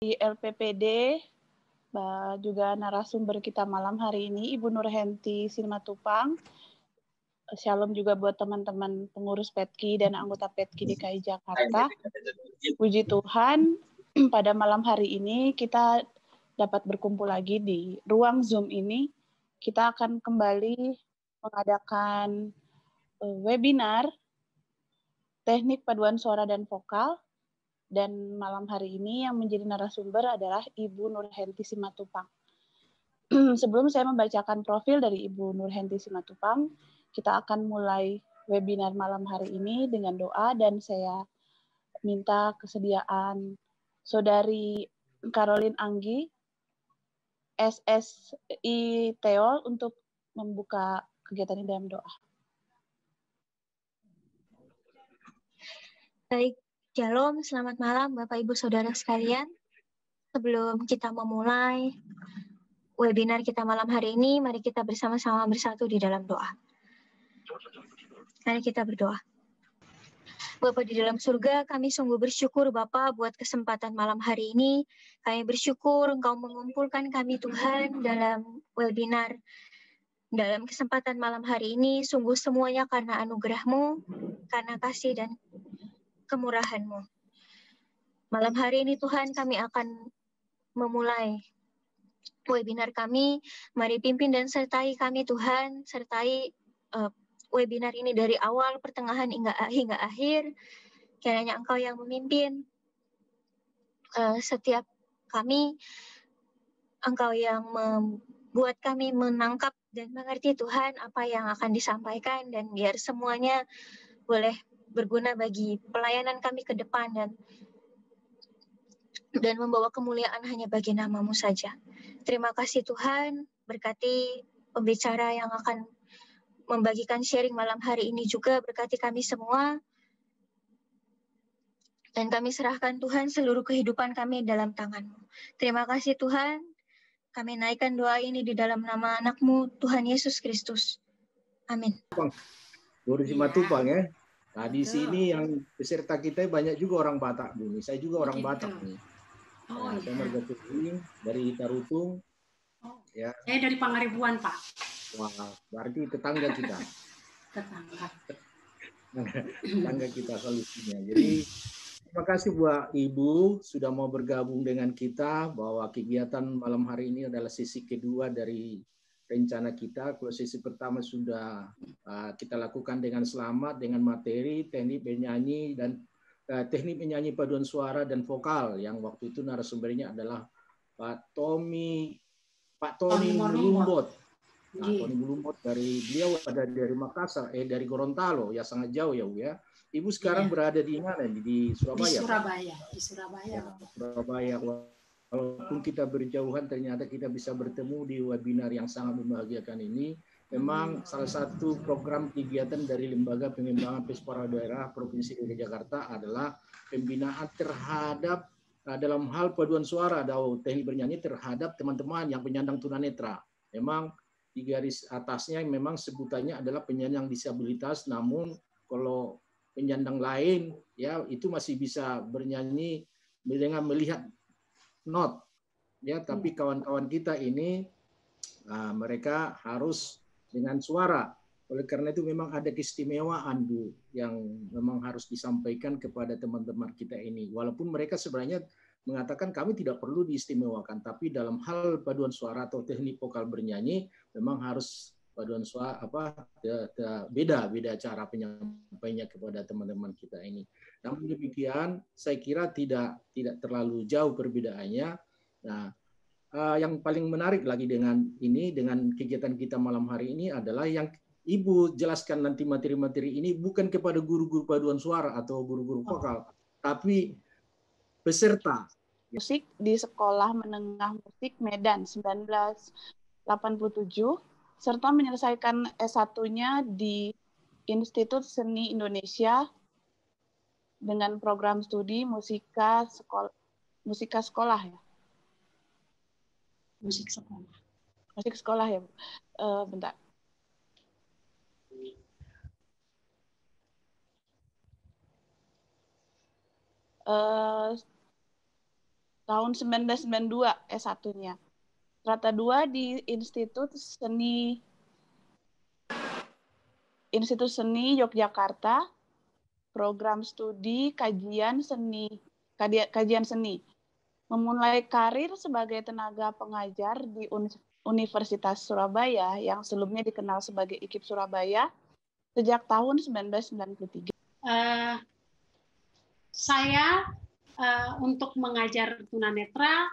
Di LPPD, juga narasumber kita malam hari ini, Ibu Nurhenti Simatupang. Shalom juga buat teman-teman pengurus PETKI dan anggota PETKI DKI Jakarta. Puji Tuhan, pada malam hari ini kita dapat berkumpul lagi di ruang Zoom ini. Kita akan kembali mengadakan webinar teknik paduan suara dan vokal. Dan malam hari ini yang menjadi narasumber adalah Ibu Nurhenti Simatupang. Sebelum saya membacakan profil dari Ibu Nurhenti Simatupang, kita akan mulai webinar malam hari ini dengan doa, dan saya minta kesediaan Saudari Caroline Anggi, SSI Teol, untuk membuka kegiatan ini dalam doa. Baik, Shalom, selamat malam Bapak Ibu Saudara sekalian. Sebelum kita memulai webinar kita malam hari ini, mari kita bersama-sama bersatu di dalam doa. Mari kita berdoa. Bapa di dalam surga, kami sungguh bersyukur Bapa buat kesempatan malam hari ini. Kami bersyukur Engkau mengumpulkan kami Tuhan dalam webinar. Dalam kesempatan malam hari ini, sungguh semuanya karena anugerah-Mu, karena kasih dan kemurahan-Mu. Malam hari ini Tuhan, kami akan memulai webinar kami. Mari pimpin dan sertai kami Tuhan, sertai webinar ini dari awal, pertengahan hingga akhir. Kiranya Engkau yang memimpin setiap kami, Engkau yang membuat kami menangkap dan mengerti Tuhan apa yang akan disampaikan, dan biar semuanya boleh berguna bagi pelayanan kami ke depan dan membawa kemuliaan hanya bagi nama-Mu saja. Terima kasih Tuhan, berkati pembicara yang akan membagikan sharing malam hari ini juga, berkati kami semua. Dan kami serahkan Tuhan seluruh kehidupan kami dalam tangan-Mu. Terima kasih Tuhan, kami naikkan doa ini di dalam nama anak-Mu, Tuhan Yesus Kristus. Amin. Guru Simatupang ya. Nah di sini yang peserta kita banyak juga orang Batak, Bu. Saya juga orang Batak nih. Saya Marga Turing dari Tarutung. Ya. Saya dari Pangaribuan, Pak. Wah, berarti tetangga kita. Tetangga kita solusinya. Jadi terima kasih buat Ibu sudah mau bergabung dengan kita, bahwa kegiatan malam hari ini adalah sesi kedua dari rencana kita. Kalau sesi pertama sudah kita lakukan dengan selamat, dengan materi, teknik menyanyi, dan teknik menyanyi paduan suara dan vokal, yang waktu itu narasumbernya adalah Pak Tony Mulumbot. Nah, Tony Mulumbot beliau ada dari Makassar, dari Gorontalo, ya sangat jauh ya Bu ya. Ibu sekarang berada di mana? Di Surabaya. Di Surabaya. Surabaya. Walaupun kita berjauhan, ternyata kita bisa bertemu di webinar yang sangat membahagiakan ini. Memang salah satu program kegiatan dari Lembaga Pengembangan Pesparah Daerah Provinsi DKI Jakarta adalah pembinaan terhadap dalam hal paduan suara atau teknik bernyanyi terhadap teman-teman yang penyandang tunanetra. Memang di garis atasnya memang sebutannya adalah penyandang disabilitas, namun kalau penyandang lain ya itu masih bisa bernyanyi dengan melihat not ya, tapi kawan-kawan kita ini mereka harus dengan suara. Oleh karena itu memang ada keistimewaan Bu yang memang harus disampaikan kepada teman-teman kita ini, walaupun mereka sebenarnya mengatakan kami tidak perlu diistimewakan, tapi dalam hal paduan suara atau teknik vokal bernyanyi memang harus paduan suara beda cara penyampainya kepada teman-teman kita ini. Namun demikian saya kira tidak terlalu jauh perbedaannya. Nah, yang paling menarik lagi dengan kegiatan kita malam hari ini adalah yang Ibu jelaskan nanti materi-materi ini bukan kepada guru-guru paduan suara atau guru-guru vokal, tapi peserta musik di Sekolah Menengah Musik Medan 1987, serta menyelesaikan S1-nya di Institut Seni Indonesia dengan program studi musika sekolah ya. Musik sekolah ya, Bu. Bentar. tahun 1992 S1-nya. Strata 2 di Institut Seni Yogyakarta, program studi kajian seni. Memulai karir sebagai tenaga pengajar di Universitas Surabaya yang sebelumnya dikenal sebagai IKIP Surabaya sejak tahun 1993. Saya untuk mengajar tunanetra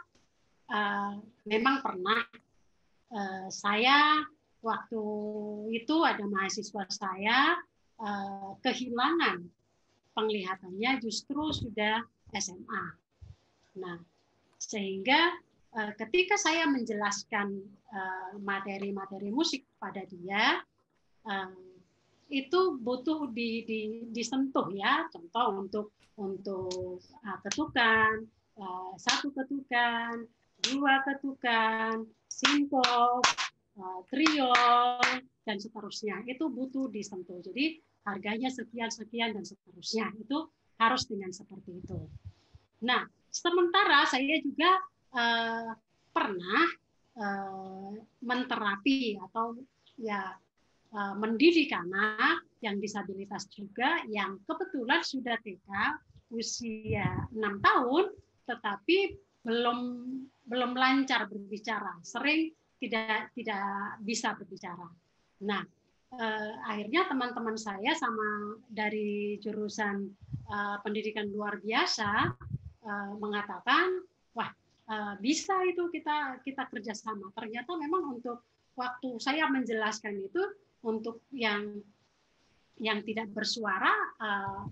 memang pernah. Saya waktu itu ada mahasiswa saya kehilangan penglihatannya justru sudah SMA. Nah, sehingga ketika saya menjelaskan materi-materi musik pada dia, itu butuh disentuh ya. Contoh untuk ketukan, 1 ketukan, 2 ketukan, sinkop, triol, dan seterusnya. Itu butuh disentuh. Jadi harganya sekian dan seterusnya. Itu harus dengan seperti itu. Nah, sementara saya juga pernah menterapi atau ya mendidik anak yang disabilitas juga yang kebetulan sudah TK usia 6 tahun tetapi belum lancar berbicara, sering tidak bisa berbicara. Nah, akhirnya teman-teman saya sama dari jurusan pendidikan luar biasa mengatakan, wah bisa itu kita kerjasama. Ternyata memang untuk waktu saya menjelaskan itu untuk yang tidak bersuara,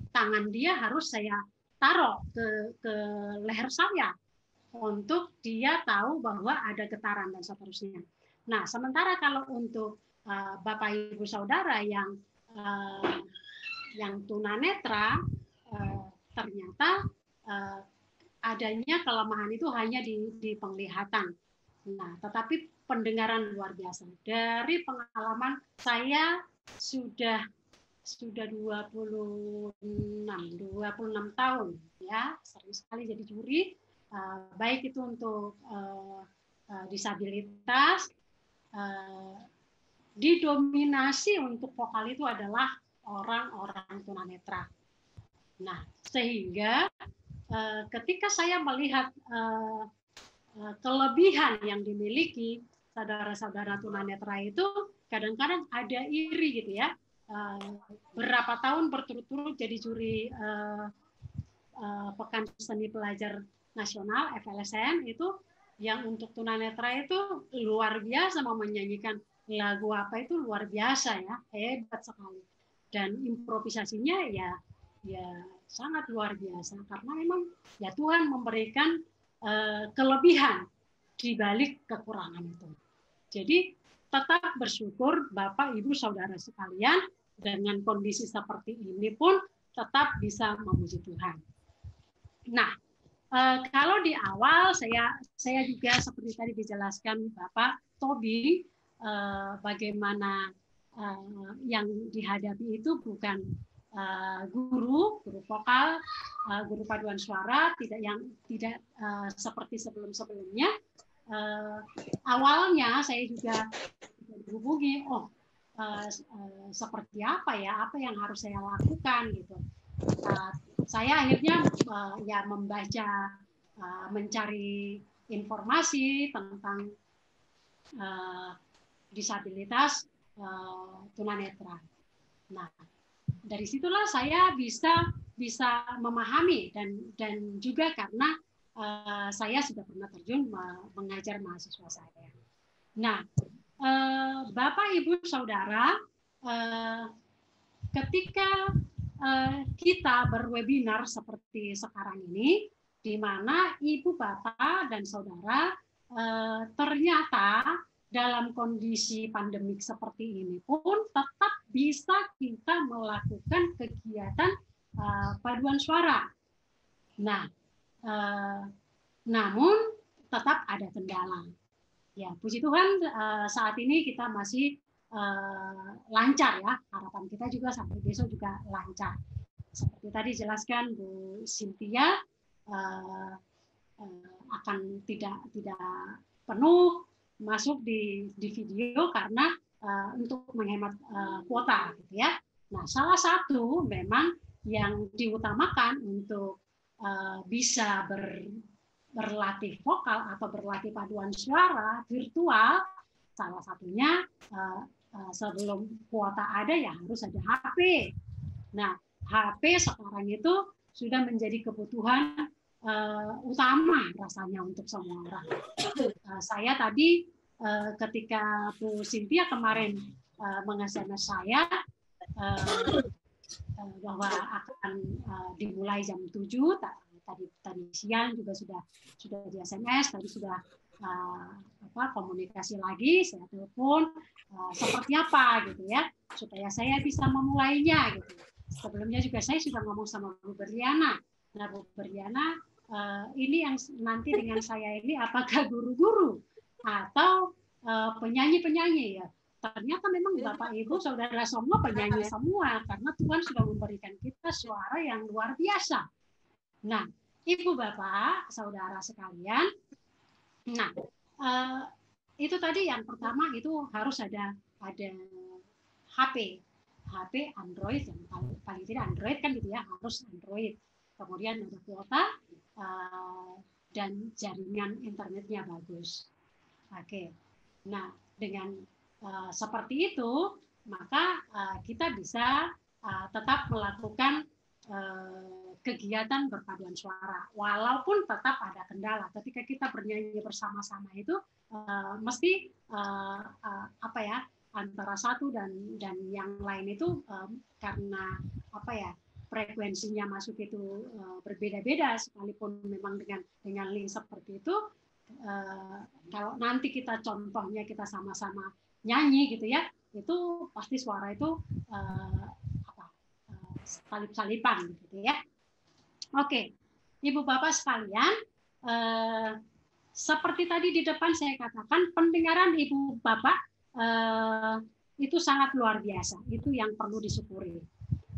tangan dia harus saya taruh ke leher saya untuk dia tahu bahwa ada getaran dan seterusnya. Nah, sementara kalau untuk Bapak Ibu Saudara yang tunanetra, ternyata adanya kelemahan itu hanya di penglihatan. Nah, tetapi pendengaran luar biasa. Dari pengalaman saya sudah 26 tahun ya, sering sekali jadi juri, baik itu untuk disabilitas, didominasi untuk vokal itu adalah orang-orang tunanetra. Nah, sehingga ketika saya melihat kelebihan yang dimiliki saudara-saudara tunanetra itu, kadang-kadang ada iri gitu ya. Berapa tahun berturut-turut jadi juri Pekan Seni Pelajar Nasional FLSN itu, yang untuk tunanetra itu luar biasa, mau menyanyikan lagu apa itu luar biasa ya, hebat sekali. Dan improvisasinya ya sangat luar biasa, karena memang ya Tuhan memberikan kelebihan di balik kekurangan itu. Jadi tetap bersyukur Bapak Ibu Saudara sekalian, dengan kondisi seperti ini pun tetap bisa memuji Tuhan. Nah, kalau di awal saya juga seperti tadi dijelaskan Bapak Tobi, bagaimana yang dihadapi itu bukan guru vokal, guru paduan suara, tidak seperti sebelumnya. Awalnya saya juga dihubungi, seperti apa yang harus saya lakukan gitu. Saya akhirnya ya membaca, mencari informasi tentang disabilitas tunanetra. Nah, dari situlah saya bisa memahami dan juga karena saya sudah pernah terjun mengajar mahasiswa saya. Nah, Bapak Ibu Saudara, ketika kita berwebinar seperti sekarang ini, di mana Ibu, Bapak, dan Saudara ternyata dalam kondisi pandemik seperti ini pun tetap bisa kita melakukan kegiatan paduan suara. Nah, namun tetap ada kendala. Ya, puji Tuhan saat ini kita masih lancar ya. Harapan kita juga sampai besok juga lancar. Seperti tadi jelaskan Bu Cynthia, akan tidak penuh masuk di video karena untuk menghemat kuota, gitu ya. Nah, salah satu memang yang diutamakan untuk bisa berlatih vokal atau berlatih paduan suara virtual, salah satunya sebelum kuota ada ya harus ada HP. Nah, HP sekarang itu sudah menjadi kebutuhan utama rasanya untuk semua orang. Saya tadi ketika Bu Cynthia kemarin meng-SMS saya bahwa akan dimulai jam 7, tadi siang juga sudah di SMS, tadi sudah komunikasi lagi, saya telepon seperti apa gitu ya, supaya saya bisa memulainya gitu. Sebelumnya juga saya sudah ngomong sama Bu Berliana. Nah, Bu Berliana, ini yang nanti dengan saya ini apakah guru-guru atau penyanyi-penyanyi ya? Ternyata memang Bapak Ibu Saudara semua penyanyi semua, karena Tuhan sudah memberikan kita suara yang luar biasa. Nah, Ibu Bapak Saudara sekalian, nah itu tadi yang pertama itu harus ada HP Android, yang paling tidak Android kan gitu ya, harus Android. Kemudian ada kuota dan jaringan internetnya bagus. Oke, nah dengan seperti itu maka kita bisa tetap melakukan kegiatan berpaduan suara, walaupun tetap ada kendala. Ketika kita bernyanyi bersama-sama itu mesti antara satu dan yang lain itu karena frekuensinya masuk itu berbeda-beda, sekalipun memang dengan link seperti itu. Kalau nanti kita contohnya kita sama-sama nyanyi gitu ya, itu pasti suara itu salip-salipan gitu ya. Oke, Ibu Bapak sekalian, seperti tadi di depan saya katakan, pendengaran Ibu Bapak itu sangat luar biasa, itu yang perlu disyukuri.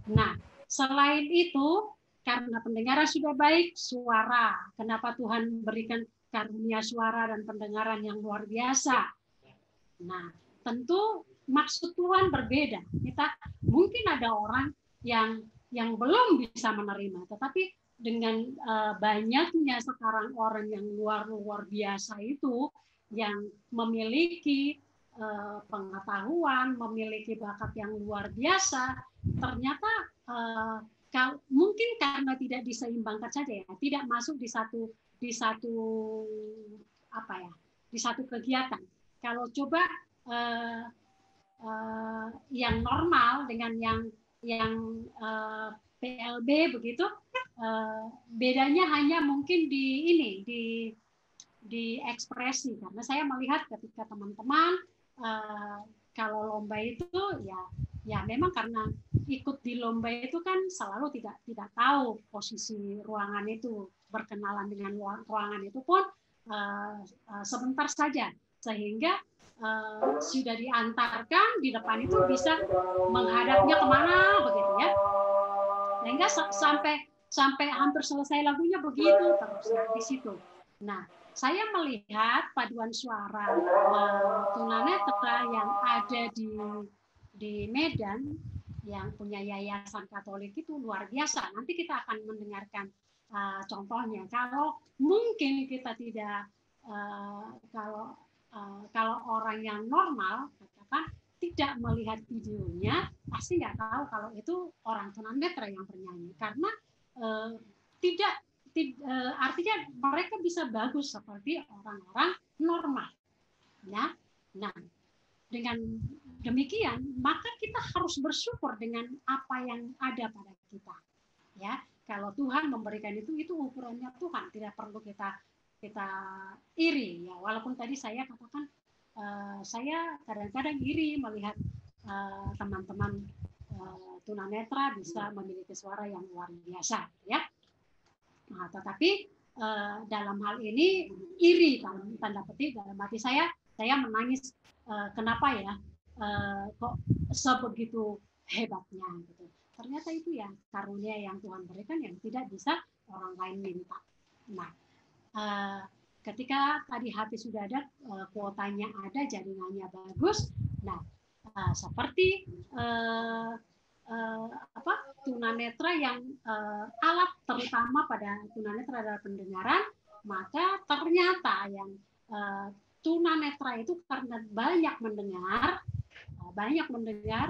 Nah, selain itu, karena pendengaran sudah baik, suara, kenapa Tuhan berikan karunia suara dan pendengaran yang luar biasa? Nah, tentu maksud Tuhan berbeda. Kita mungkin ada orang yang belum bisa menerima, tetapi dengan banyaknya sekarang orang yang luar biasa itu, yang memiliki pengetahuan, memiliki bakat yang luar biasa, ternyata mungkin karena tidak diseimbangkan saja ya, tidak masuk di satu kegiatan. Kalau coba yang normal dengan yang PLB begitu, bedanya hanya mungkin di ekspresi. Karena saya melihat ketika teman-teman kalau lomba itu ya memang karena ikut di lomba itu kan selalu tidak tahu posisi ruangan itu, berkenalan dengan ruangan itu pun sebentar saja, sehingga sudah diantarkan di depan itu bisa menghadapnya kemana begitu ya, sehingga sampai hampir selesai lagunya begitu terus di situ. Nah, saya melihat paduan suara tunanetra yang ada di Medan yang punya yayasan Katolik itu luar biasa. Nanti kita akan mendengarkan contohnya. Kalau mungkin kita tidak kalau orang yang normal katakan tidak melihat videonya, pasti nggak tahu kalau itu orang tunanetra yang bernyanyi, karena artinya mereka bisa bagus seperti orang-orang normal. Ya, nah dengan demikian maka kita harus bersyukur dengan apa yang ada pada kita. Ya, kalau Tuhan memberikan itu ukurannya Tuhan, tidak perlu kita iri ya. Walaupun tadi saya katakan saya kadang-kadang iri melihat teman-teman tunanetra bisa memiliki suara yang luar biasa ya. Nah, tetapi dalam hal ini iri dalam tanda petik, dalam hati saya menangis, kenapa ya kok sebegitu hebatnya gitu. Ternyata itu ya karunia yang Tuhan berikan yang tidak bisa orang lain minta. Nah, ketika tadi hati sudah ada, kuotanya ada, jaringannya bagus. Nah, seperti tunanetra yang alat terutama pada tunanetra adalah pendengaran, maka ternyata yang tunanetra itu karena banyak mendengar,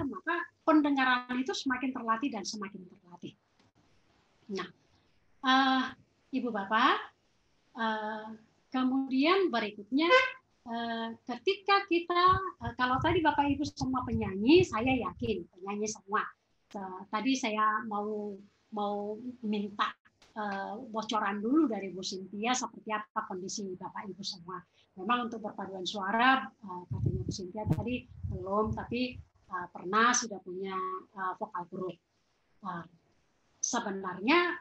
maka pendengaran itu semakin terlatih dan semakin terlatih. Nah, Ibu Bapak, kemudian berikutnya, ketika kita, kalau tadi Bapak Ibu semua penyanyi, saya yakin penyanyi semua. Tadi saya mau minta bocoran dulu dari Bu Cynthia seperti apa kondisi Bapak Ibu semua. Memang untuk berpaduan suara, katanya Bu Cynthia tadi belum, tapi pernah sudah punya vokal group. Sebenarnya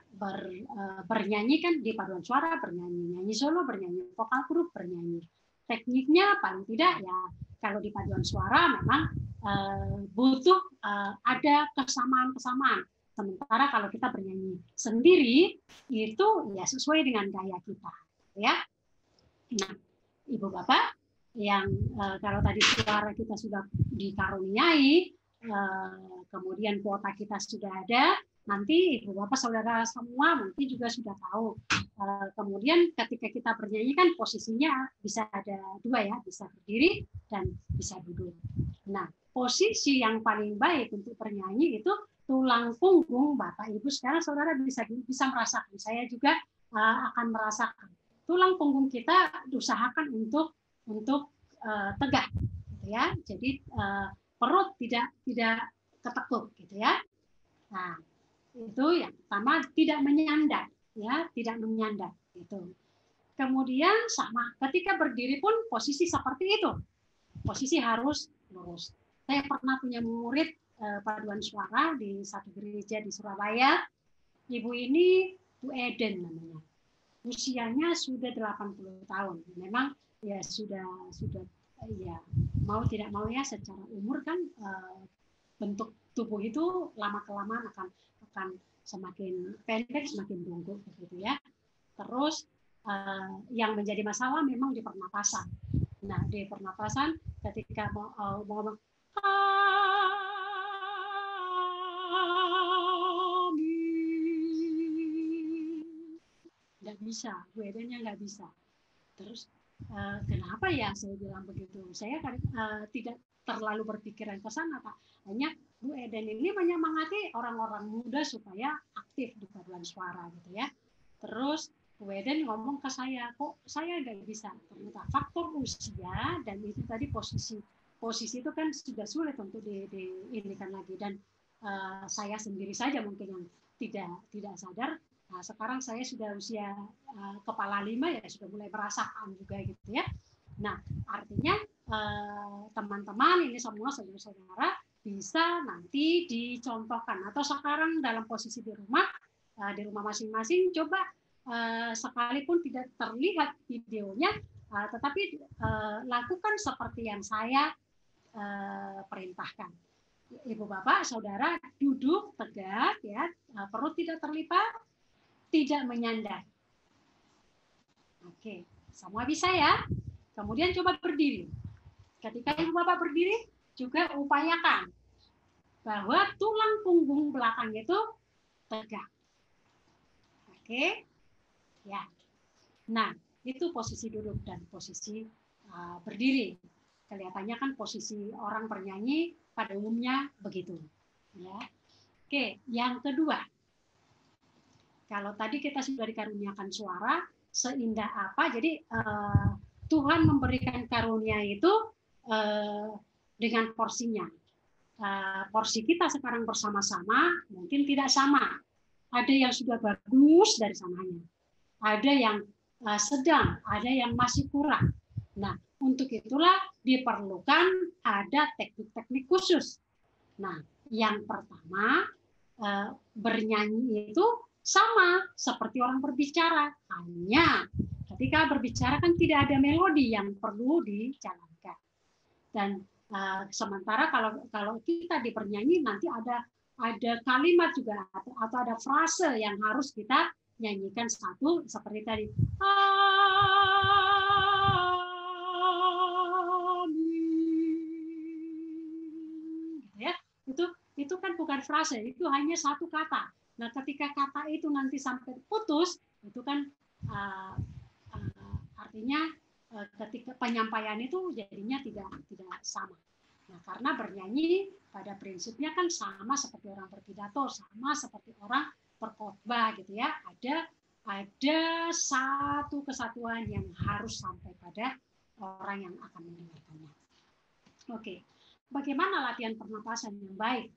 bernyanyi kan di paduan suara, nyanyi solo, bernyanyi vokal grup, bernyanyi. Tekniknya paling tidak ya kalau di paduan suara memang butuh ada kesamaan-kesamaan. Sementara kalau kita bernyanyi sendiri itu ya sesuai dengan gaya kita, ya. Nah, Ibu Bapak yang kalau tadi suara kita sudah dikaruniai, kemudian kuota kita sudah ada, nanti Ibu Bapak Saudara semua mungkin juga sudah tahu. Kemudian ketika kita bernyanyi kan posisinya bisa ada dua ya, bisa berdiri dan bisa duduk. Nah, posisi yang paling baik untuk bernyanyi itu tulang punggung Bapak Ibu sekarang Saudara bisa merasakan. Saya juga akan merasakan. Tulang punggung kita diusahakan untuk tegak, gitu ya. Jadi perut tidak ketekuk, gitu ya. Nah, itu yang pertama, tidak menyandar, ya, tidak menyandar, gitu. Kemudian sama, ketika berdiri pun posisi seperti itu, posisi harus lurus. Saya pernah punya murid paduan suara di satu gereja di Surabaya. Ibu ini Bu Eden namanya. Usianya sudah 80 tahun. Memang ya sudah ya mau tidak mau ya secara umur kan bentuk tubuh itu lama-kelamaan akan semakin pendek, semakin bungkuk begitu ya. Terus yang menjadi masalah memang di pernapasan. Nah, di pernapasan ketika mau nggak bisa, Bu Edennya nggak bisa. Terus kenapa ya saya bilang begitu? Saya tidak terlalu berpikiran ke sana, Pak. Hanya Bu Eden ini menyemangati orang-orang muda supaya aktif di paduan suara gitu ya. Terus Bu Eden ngomong ke saya, kok saya nggak bisa? Ternyata faktor usia dan itu tadi posisi itu kan sudah sulit untuk diinikan lagi dan saya sendiri saja mungkin yang tidak sadar. Nah, sekarang saya sudah usia kepala 5 ya sudah mulai merasakan juga gitu ya. Nah, artinya teman-teman ini semua saudara-saudara bisa nanti dicontohkan atau sekarang dalam posisi di rumah masing-masing coba sekalipun tidak terlihat videonya tetapi lakukan seperti yang saya perintahkan. Ibu Bapak, Saudara duduk tegak ya, perut tidak terlipat, tidak menyandar. Oke, semua bisa ya. Kemudian coba berdiri. Ketika Ibu Bapak berdiri, juga upayakan bahwa tulang punggung belakang itu tegak. Oke, ya. Nah, itu posisi duduk dan posisi berdiri. Kelihatannya kan posisi orang bernyanyi pada umumnya begitu. Ya. Oke, yang kedua. Kalau tadi kita sudah dikaruniakan suara, seindah apa, jadi Tuhan memberikan karunia itu dengan porsinya. Porsi kita sekarang bersama-sama mungkin tidak sama. Ada yang sudah bagus dari sananya. Ada yang sedang, ada yang masih kurang. Nah, untuk itulah diperlukan ada teknik-teknik khusus. Nah, yang pertama, bernyanyi itu sama seperti orang berbicara, hanya ketika berbicara kan tidak ada melodi yang perlu dijalankan. Dan sementara kalau kita di bernyanyi nanti ada kalimat juga atau ada frase yang harus kita nyanyikan satu seperti tadi. itu kan bukan frase, itu hanya satu kata. Nah, ketika kata itu nanti sampai putus, itu kan artinya ketika penyampaian itu jadinya tidak sama. Nah, karena bernyanyi pada prinsipnya kan sama seperti orang berpidato, sama seperti orang berkhotbah gitu ya. Ada satu kesatuan yang harus sampai pada orang yang akan mendengarkannya. Oke, bagaimana latihan pernapasan yang baik?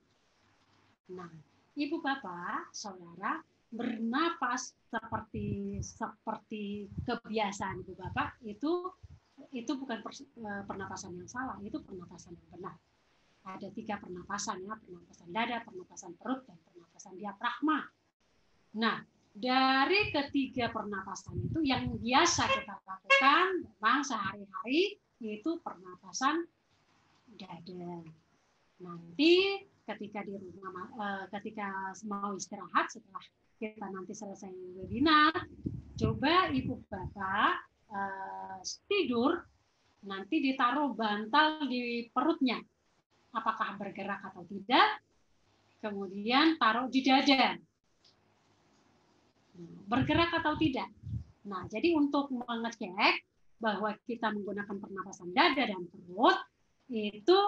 Nah, Ibu Bapak, Saudara, bernapas seperti kebiasaan Ibu Bapak itu bukan pernapasan yang salah, itu pernapasan yang benar. Ada 3 pernapasan ya, pernapasan dada, pernapasan perut, dan pernapasan diafragma. Nah, dari ketiga pernapasan itu yang biasa kita lakukan memang sehari-hari itu pernapasan dada. Nanti ketika di rumah, ketika mau istirahat setelah kita nanti selesai webinar, coba Ibu Bapak tidur, nanti ditaruh bantal di perutnya. Apakah bergerak atau tidak? Kemudian taruh di dada. Bergerak atau tidak. Nah, jadi untuk mengecek bahwa kita menggunakan pernapasan dada dan perut, itu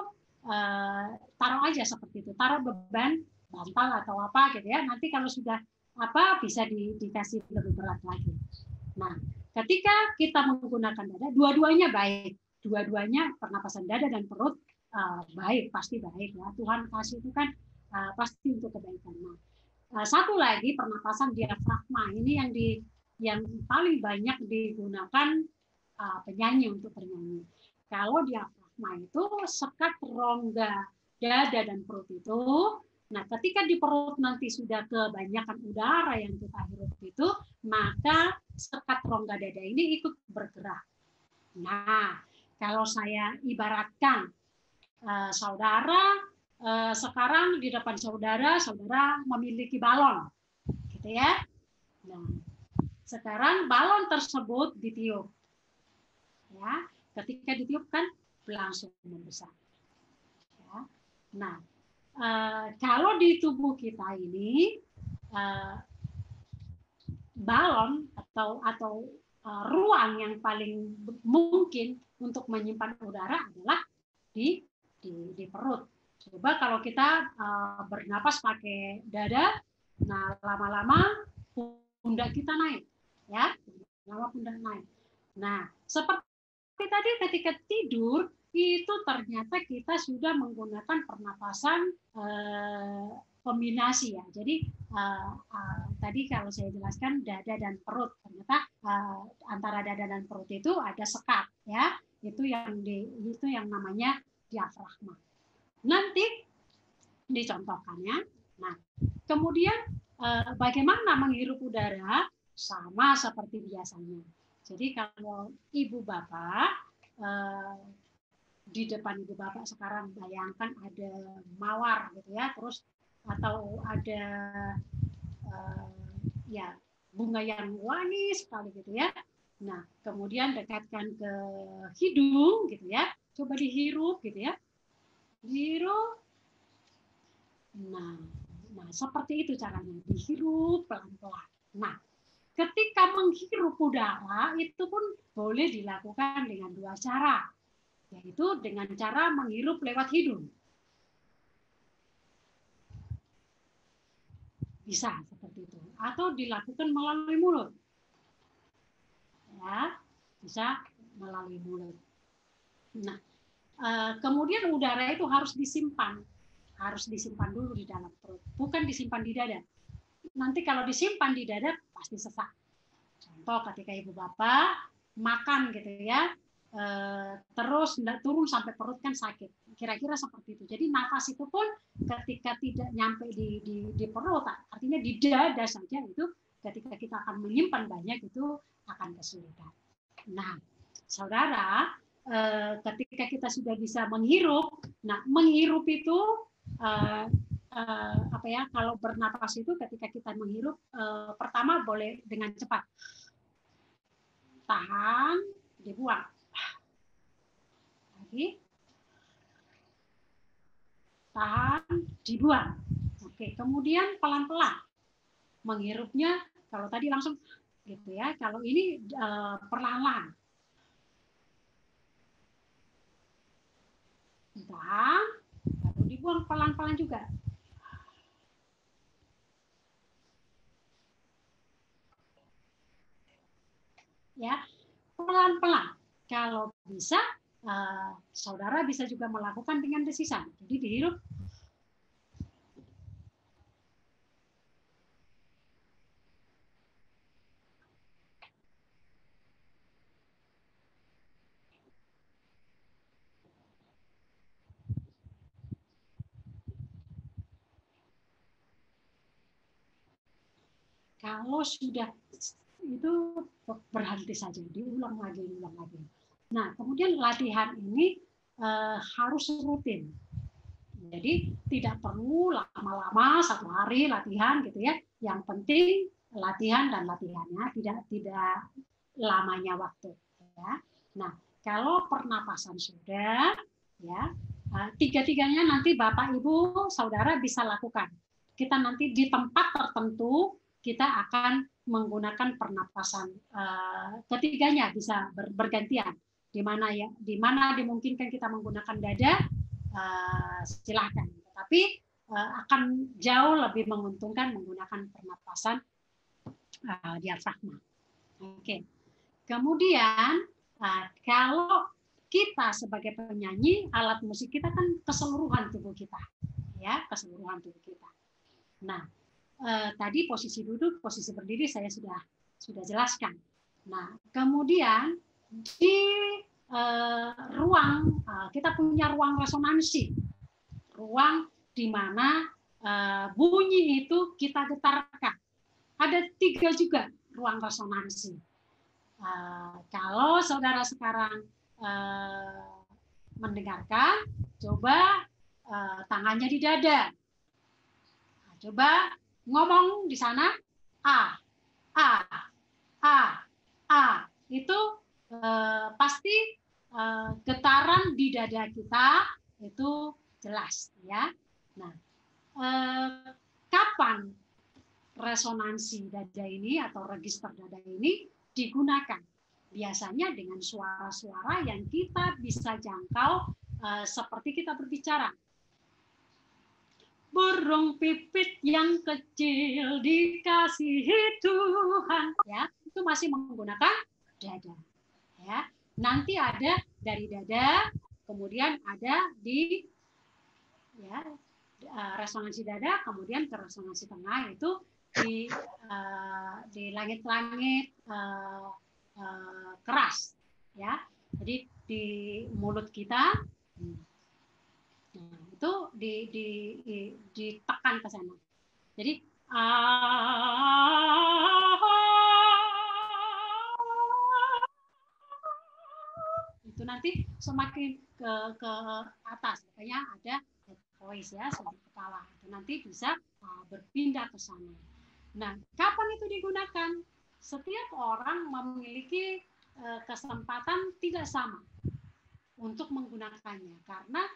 taruh aja seperti itu. Taruh beban, bantal atau apa gitu ya. Nanti kalau sudah bisa dikasih lebih berat lagi. Nah, ketika kita menggunakan dada, dua-duanya baik. Dua-duanya pernapasan dada dan perut baik, pasti baik ya. Tuhan kasih itu kan pasti untuk kebaikan. Nah, satu lagi pernapasan diafragma ini yang paling banyak digunakan penyanyi untuk bernyanyi. Kalau diafragma itu sekat rongga dada dan perut itu. Nah, ketika di perut nanti sudah kebanyakan udara yang kita hirup itu, maka sekat rongga dada ini ikut bergerak. Nah, kalau saya ibaratkan saudara sekarang di depan saudara memiliki balon, gitu ya. Nah, sekarang balon tersebut ditiup, ya. Ketika ditiup kan langsung membesar. Ya. Nah, kalau di tubuh kita ini balon atau ruang yang paling mungkin untuk menyimpan udara adalah di perut. Coba kalau kita bernapas pakai dada, nah lama-lama pundak kita naik, ya, lama pundak naik. Nah, seperti tadi ketika tidur itu ternyata kita sudah menggunakan pernapasan kombinasi ya. Jadi tadi kalau saya jelaskan dada dan perut, ternyata antara dada dan perut itu ada sekat, ya. Itu yang namanya diafragma. Nanti dicontohkannya. Nah, kemudian bagaimana menghirup udara sama seperti biasanya. Jadi kalau Ibu Bapak di depan Ibu Bapak sekarang bayangkan ada mawar gitu ya, terus atau ada ya bunga yang wangi sekali gitu ya. Nah, kemudian dekatkan ke hidung gitu ya. Coba dihirup gitu ya. Dihirup. Nah, seperti itu caranya. Dihirup pelan-pelan. Nah, ketika menghirup udara itu pun boleh dilakukan dengan 2 cara. Yaitu dengan cara menghirup lewat hidung. Bisa seperti itu. Atau dilakukan melalui mulut. Ya, bisa melalui mulut. Nah, kemudian udara itu harus disimpan dulu di dalam perut, bukan disimpan di dada. Nanti kalau disimpan di dada pasti sesak. Contoh ketika Ibu Bapak makan gitu ya, terus nggak turun sampai perut kan sakit. Kira-kira seperti itu. Jadi nafas itu pun ketika tidak nyampe di perut, artinya di dada saja itu ketika kita akan menyimpan banyak itu akan kesulitan. Nah, saudara, ketika kita sudah bisa menghirup, nah menghirup itu kalau bernapas itu ketika kita menghirup pertama boleh dengan cepat, tahan, dibuang, lagi, tahan, dibuang. Oke, kemudian pelan-pelan menghirupnya. Kalau tadi langsung gitu ya, kalau ini perlahan-lahan. Dan lalu dibuang pelan-pelan juga. Ya, pelan-pelan. Kalau bisa, saudara bisa juga melakukan dengan desisan. Jadi dihirup. Kalau sudah itu berhenti saja, diulang lagi, diulang lagi. Nah, kemudian latihan ini harus rutin. Jadi tidak perlu lama-lama 1 hari latihan gitu ya. Yang penting latihan dan latihannya tidak lamanya waktu. Ya. Nah, kalau pernapasan sudah, ya tiga-tiganya nanti Bapak Ibu Saudara bisa lakukan. Kita nanti di tempat tertentu kita akan menggunakan pernapasan ketiganya bisa bergantian. Di mana dimungkinkan kita menggunakan dada, silahkan. Tapi akan jauh lebih menguntungkan menggunakan pernapasan diafragma. Oke. Kemudian kalau kita sebagai penyanyi, alat musik kita kan keseluruhan tubuh kita, ya, keseluruhan tubuh kita. Nah, tadi posisi duduk, posisi berdiri saya sudah jelaskan. Nah, kemudian di ruang kita punya ruang resonansi, ruang di mana bunyi itu kita getarkan. Ada 3 juga ruang resonansi. Kalau saudara sekarang mendengarkan, coba tangannya di dada. Coba ngomong di sana, a, a, a, a. Itu pasti getaran di dada kita itu jelas, ya. Nah, kapan resonansi dada ini atau register dada ini digunakan? Biasanya dengan suara-suara yang kita bisa jangkau seperti kita berbicara. Burung pipit yang kecil dikasihi Tuhan, ya, itu masih menggunakan dada, ya. Nanti ada dari dada, kemudian ada di ya resonansi dada, kemudian ke resonansi tengah itu di langit-langit keras, ya. Jadi di mulut kita. Nah, itu ditekan ke sana. Jadi itu nanti semakin ke atas, makanya ada head voice, ya, sudut kepala. Itu nanti bisa berpindah ke sana. Nah, kapan itu digunakan? Setiap orang memiliki kesempatan tidak sama untuk menggunakannya, karena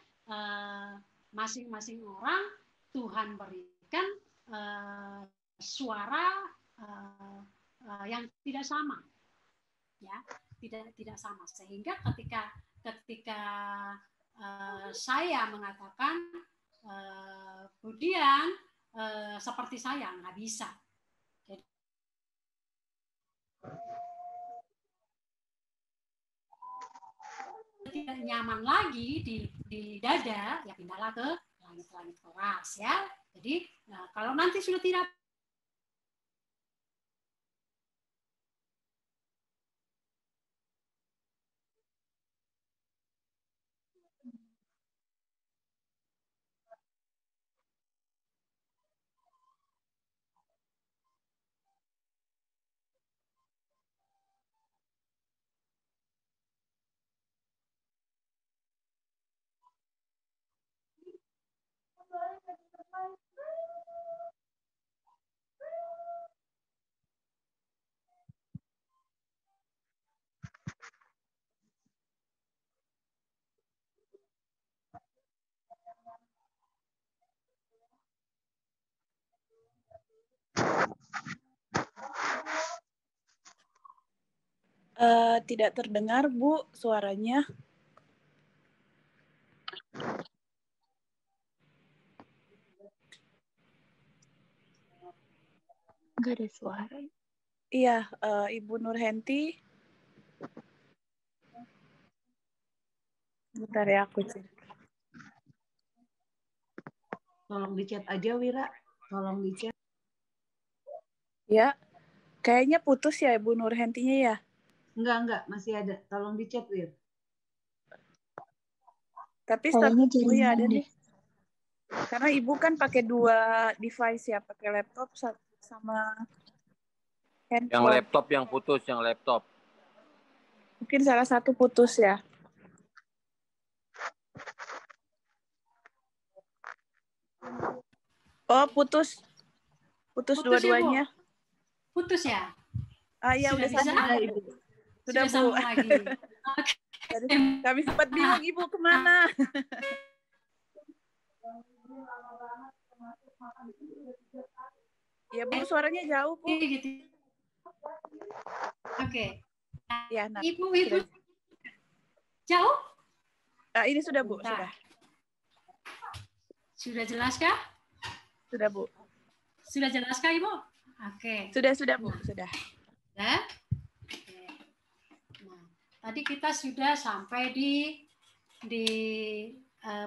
masing-masing orang Tuhan berikan suara yang tidak sama, ya, tidak sama, sehingga ketika saya mengatakan Budian seperti saya, nggak bisa. Jadi, tidak nyaman lagi di dada, ya pindahlah ke langit-langit keras, ya. Jadi kalau nanti sudah tidak Tidak terdengar, Bu, suaranya. Nggak ada suara. Iya, Ibu Nurhenti. Bentar ya, aku cek. Tolong di-chat aja, Wira. Tolong di-chat. Ya, kayaknya putus ya Ibu Nurhentinya ya. Enggak, masih ada. Tolong di-chat, Wir. Tapi Kayaknya ya ada jaringan deh. nih. Karena Ibu kan pakai 2 device ya, pakai laptop sama handphone. Yang laptop yang putus, yang laptop. Mungkin salah satu putus ya. Oh, putus. Putus dua-duanya. Ya, putus ya? Ya udah bisa? sambung lagi, Bu. Sudah, Bu. Sambung lagi. Kami sempat bingung Ibu kemana. Ya, Bu, suaranya jauh, Bu. Gitu. Oke. Ya, nah, Ibu jauh? Ini sudah, Bu. Bentar. Sudah jelas kah? Sudah, Bu. Sudah jelas kah, Ibu? Oke. Sudah, Bu. Sudah. Ya. Oke. Nah, tadi kita sudah sampai di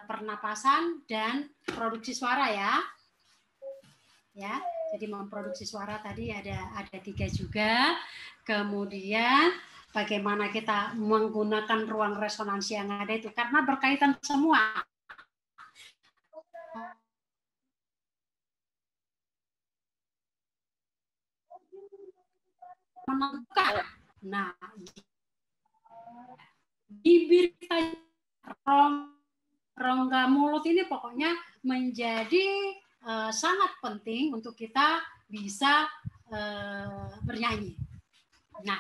pernapasan dan produksi suara ya. Ya, jadi memproduksi suara tadi ada 3 juga. Kemudian bagaimana kita menggunakan ruang resonansi yang ada itu karena berkaitan semua. Menentukan. Nah, bibir rongga mulut ini pokoknya menjadi sangat penting untuk kita bisa bernyanyi. Nah,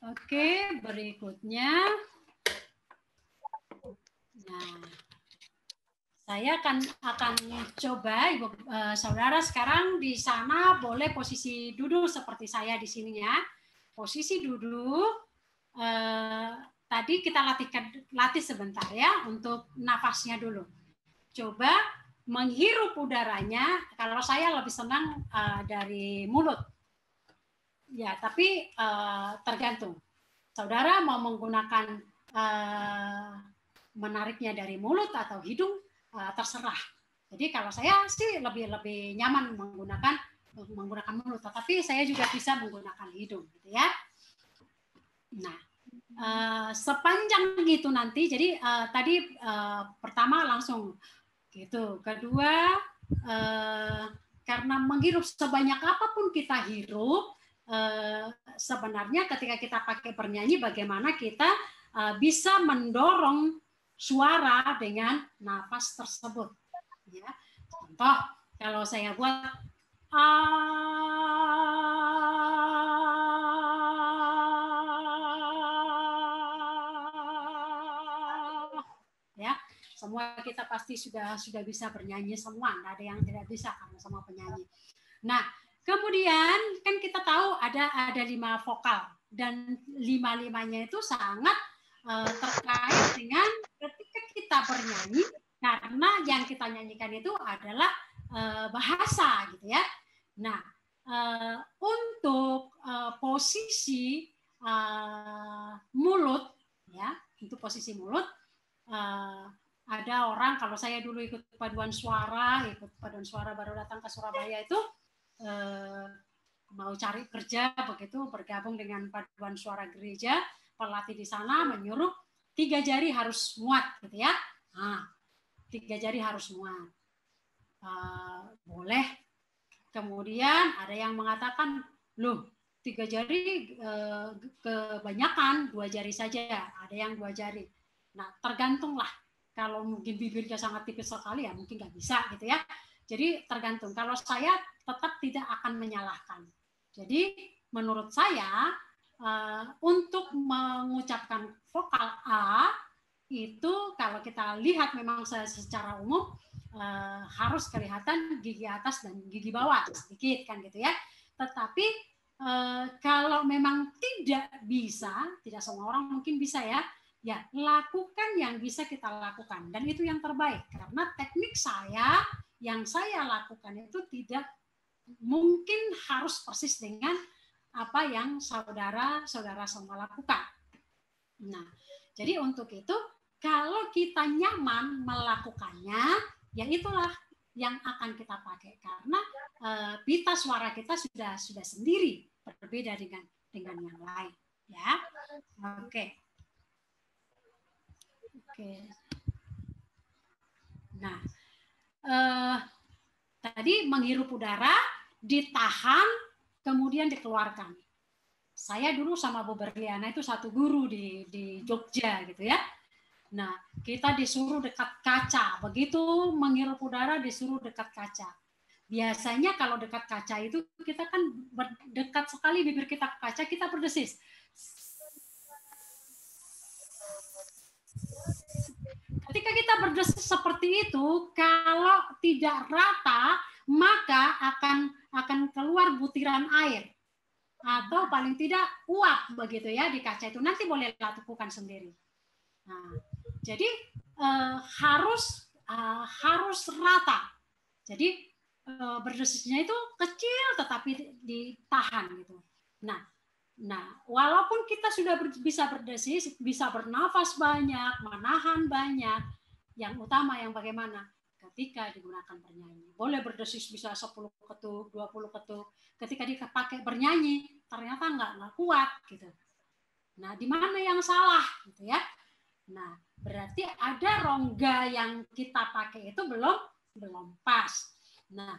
oke, berikutnya. Nah, saya akan coba Ibu saudara sekarang di sana boleh posisi duduk seperti saya di sini ya. Posisi duduk. Tadi kita latih sebentar ya untuk nafasnya dulu. Coba menghirup udaranya, kalau saya lebih senang dari mulut. Ya, tapi tergantung. Saudara mau menggunakan menariknya dari mulut atau hidung, terserah. Jadi kalau saya sih lebih nyaman menggunakan mulut, tapi saya juga bisa menggunakan hidung, gitu ya. Nah, sepanjang gitu nanti, jadi tadi pertama langsung gitu. Kedua, karena menghirup sebanyak apapun kita hirup, sebenarnya ketika kita pakai bernyanyi, bagaimana kita bisa mendorong suara dengan nafas tersebut. Ya. Contoh, kalau saya buat ya, semua kita pasti sudah bisa bernyanyi semua, nggak ada yang tidak bisa karena semua penyanyi. Nah, kemudian kan kita tahu ada 5 vokal dan 5-5-nya itu sangat terkait dengan ketika kita bernyanyi, karena yang kita nyanyikan itu adalah bahasa gitu ya. Nah, untuk posisi mulut ya, untuk posisi mulut ada orang, kalau saya dulu ikut paduan suara baru datang ke Surabaya itu mau cari kerja begitu, bergabung dengan paduan suara gereja, pelatih di sana menyuruh 3 jari harus muat gitu ya. Nah, 3 jari harus muat. Boleh. Kemudian ada yang mengatakan, loh 3 jari kebanyakan, 2 jari saja. Ada yang 2 jari. Nah, tergantunglah. Kalau mungkin bibirnya sangat tipis sekali ya mungkin nggak bisa gitu ya. Jadi tergantung. Kalau saya tetap tidak akan menyalahkan. Jadi menurut saya untuk mengucapkan vokal A itu kalau kita lihat memang secara umum harus kelihatan gigi atas dan gigi bawah sedikit kan gitu ya. Tetapi kalau memang tidak bisa, tidak semua orang mungkin bisa ya, ya lakukan yang bisa kita lakukan, dan itu yang terbaik, karena teknik saya yang saya lakukan itu tidak mungkin harus persis dengan apa yang saudara-saudara semua lakukan. Nah, jadi untuk itu kalau kita nyaman melakukannya, ya itulah yang akan kita pakai, karena pita suara kita sudah sendiri, berbeda dengan yang lain, ya. Oke. Nah, tadi menghirup udara, ditahan, kemudian dikeluarkan. Saya dulu sama Bu Berliana itu satu guru di Jogja gitu ya. Nah, kita disuruh dekat kaca. Begitu menghirup udara disuruh dekat kaca. Biasanya kalau dekat kaca itu kita kan dekat sekali bibir kita ke kaca, kita berdesis. Ketika kita berdesis seperti itu, kalau tidak rata, maka akan keluar butiran air. Atau paling tidak uap begitu ya di kaca itu. Nanti boleh lakukan sendiri. Nah, jadi harus rata. Jadi berdesisnya itu kecil tetapi ditahan gitu. Nah, walaupun kita sudah bisa berdesis, bisa bernafas banyak, menahan banyak, yang utama yang bagaimana? Ketika digunakan bernyanyi. Boleh berdesis bisa 10 ketuk, 20 ketuk. Ketika dipakai bernyanyi, ternyata nggak kuat gitu. Nah, di mana yang salah gitu ya? Nah, berarti ada rongga yang kita pakai itu belum pas. Nah,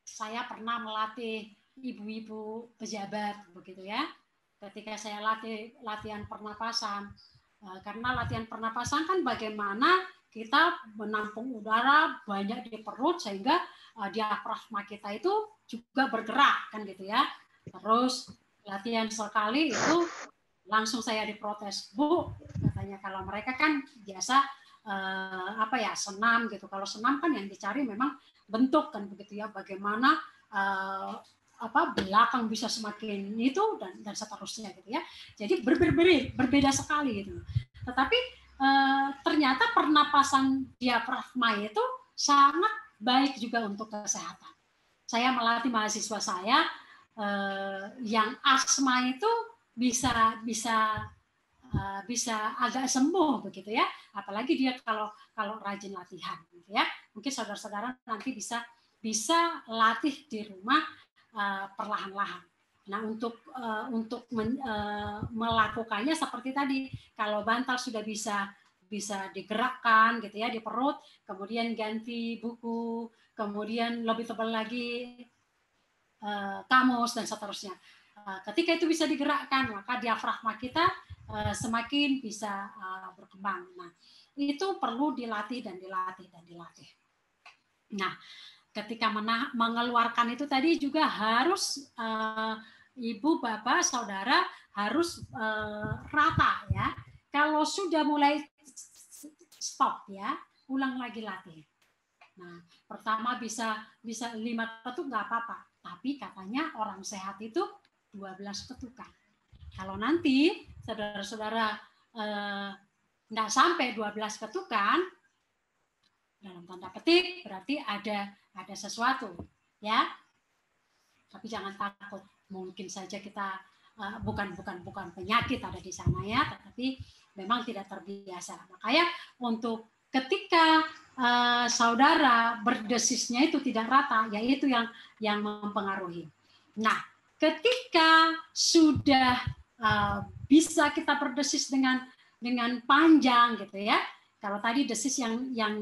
saya pernah melatih ibu-ibu pejabat begitu ya. Ketika saya latihan pernapasan, karena latihan pernapasan kan bagaimana kita menampung udara banyak di perut sehingga diafragma kita itu juga bergerak kan gitu ya. Terus latihan sekali itu langsung saya diprotes, Bu, katanya kalau mereka kan biasa senam gitu. Kalau senam kan yang dicari memang bentuk kan begitu ya, bagaimana belakang bisa semakin itu dan seterusnya gitu ya. Jadi berbeda sekali gitu. Tetapi ternyata pernapasan diafragma itu sangat baik juga untuk kesehatan. Saya melatih mahasiswa saya yang asma itu bisa agak sembuh begitu ya, apalagi dia kalau rajin latihan gitu ya. Mungkin saudara-saudara nanti bisa latih di rumah perlahan-lahan. Nah, untuk melakukannya seperti tadi, kalau bantal sudah bisa digerakkan gitu ya di perut, kemudian ganti buku, kemudian lebih tebal lagi kamus dan seterusnya. Ketika itu bisa digerakkan, maka diafragma kita semakin bisa berkembang. Nah, itu perlu dilatih dan dilatih dan dilatih. Nah, ketika mengeluarkan itu tadi juga harus ibu, bapak, saudara harus rata ya. Kalau sudah mulai stop ya, ulang lagi latih. Nah, pertama bisa 5 ketuk nggak apa-apa, tapi katanya orang sehat itu 12 ketukan. Kalau nanti saudara-saudara nggak sampai 12 ketukan, dalam tanda petik berarti ada sesuatu, ya. Tapi jangan takut, mungkin saja kita bukan penyakit ada di sana ya, tetapi memang tidak terbiasa. Makanya untuk ketika saudara berdesisnya itu tidak rata, yaitu yang mempengaruhi. Nah, ketika sudah bisa kita berdesis dengan panjang gitu ya. Kalau tadi desis yang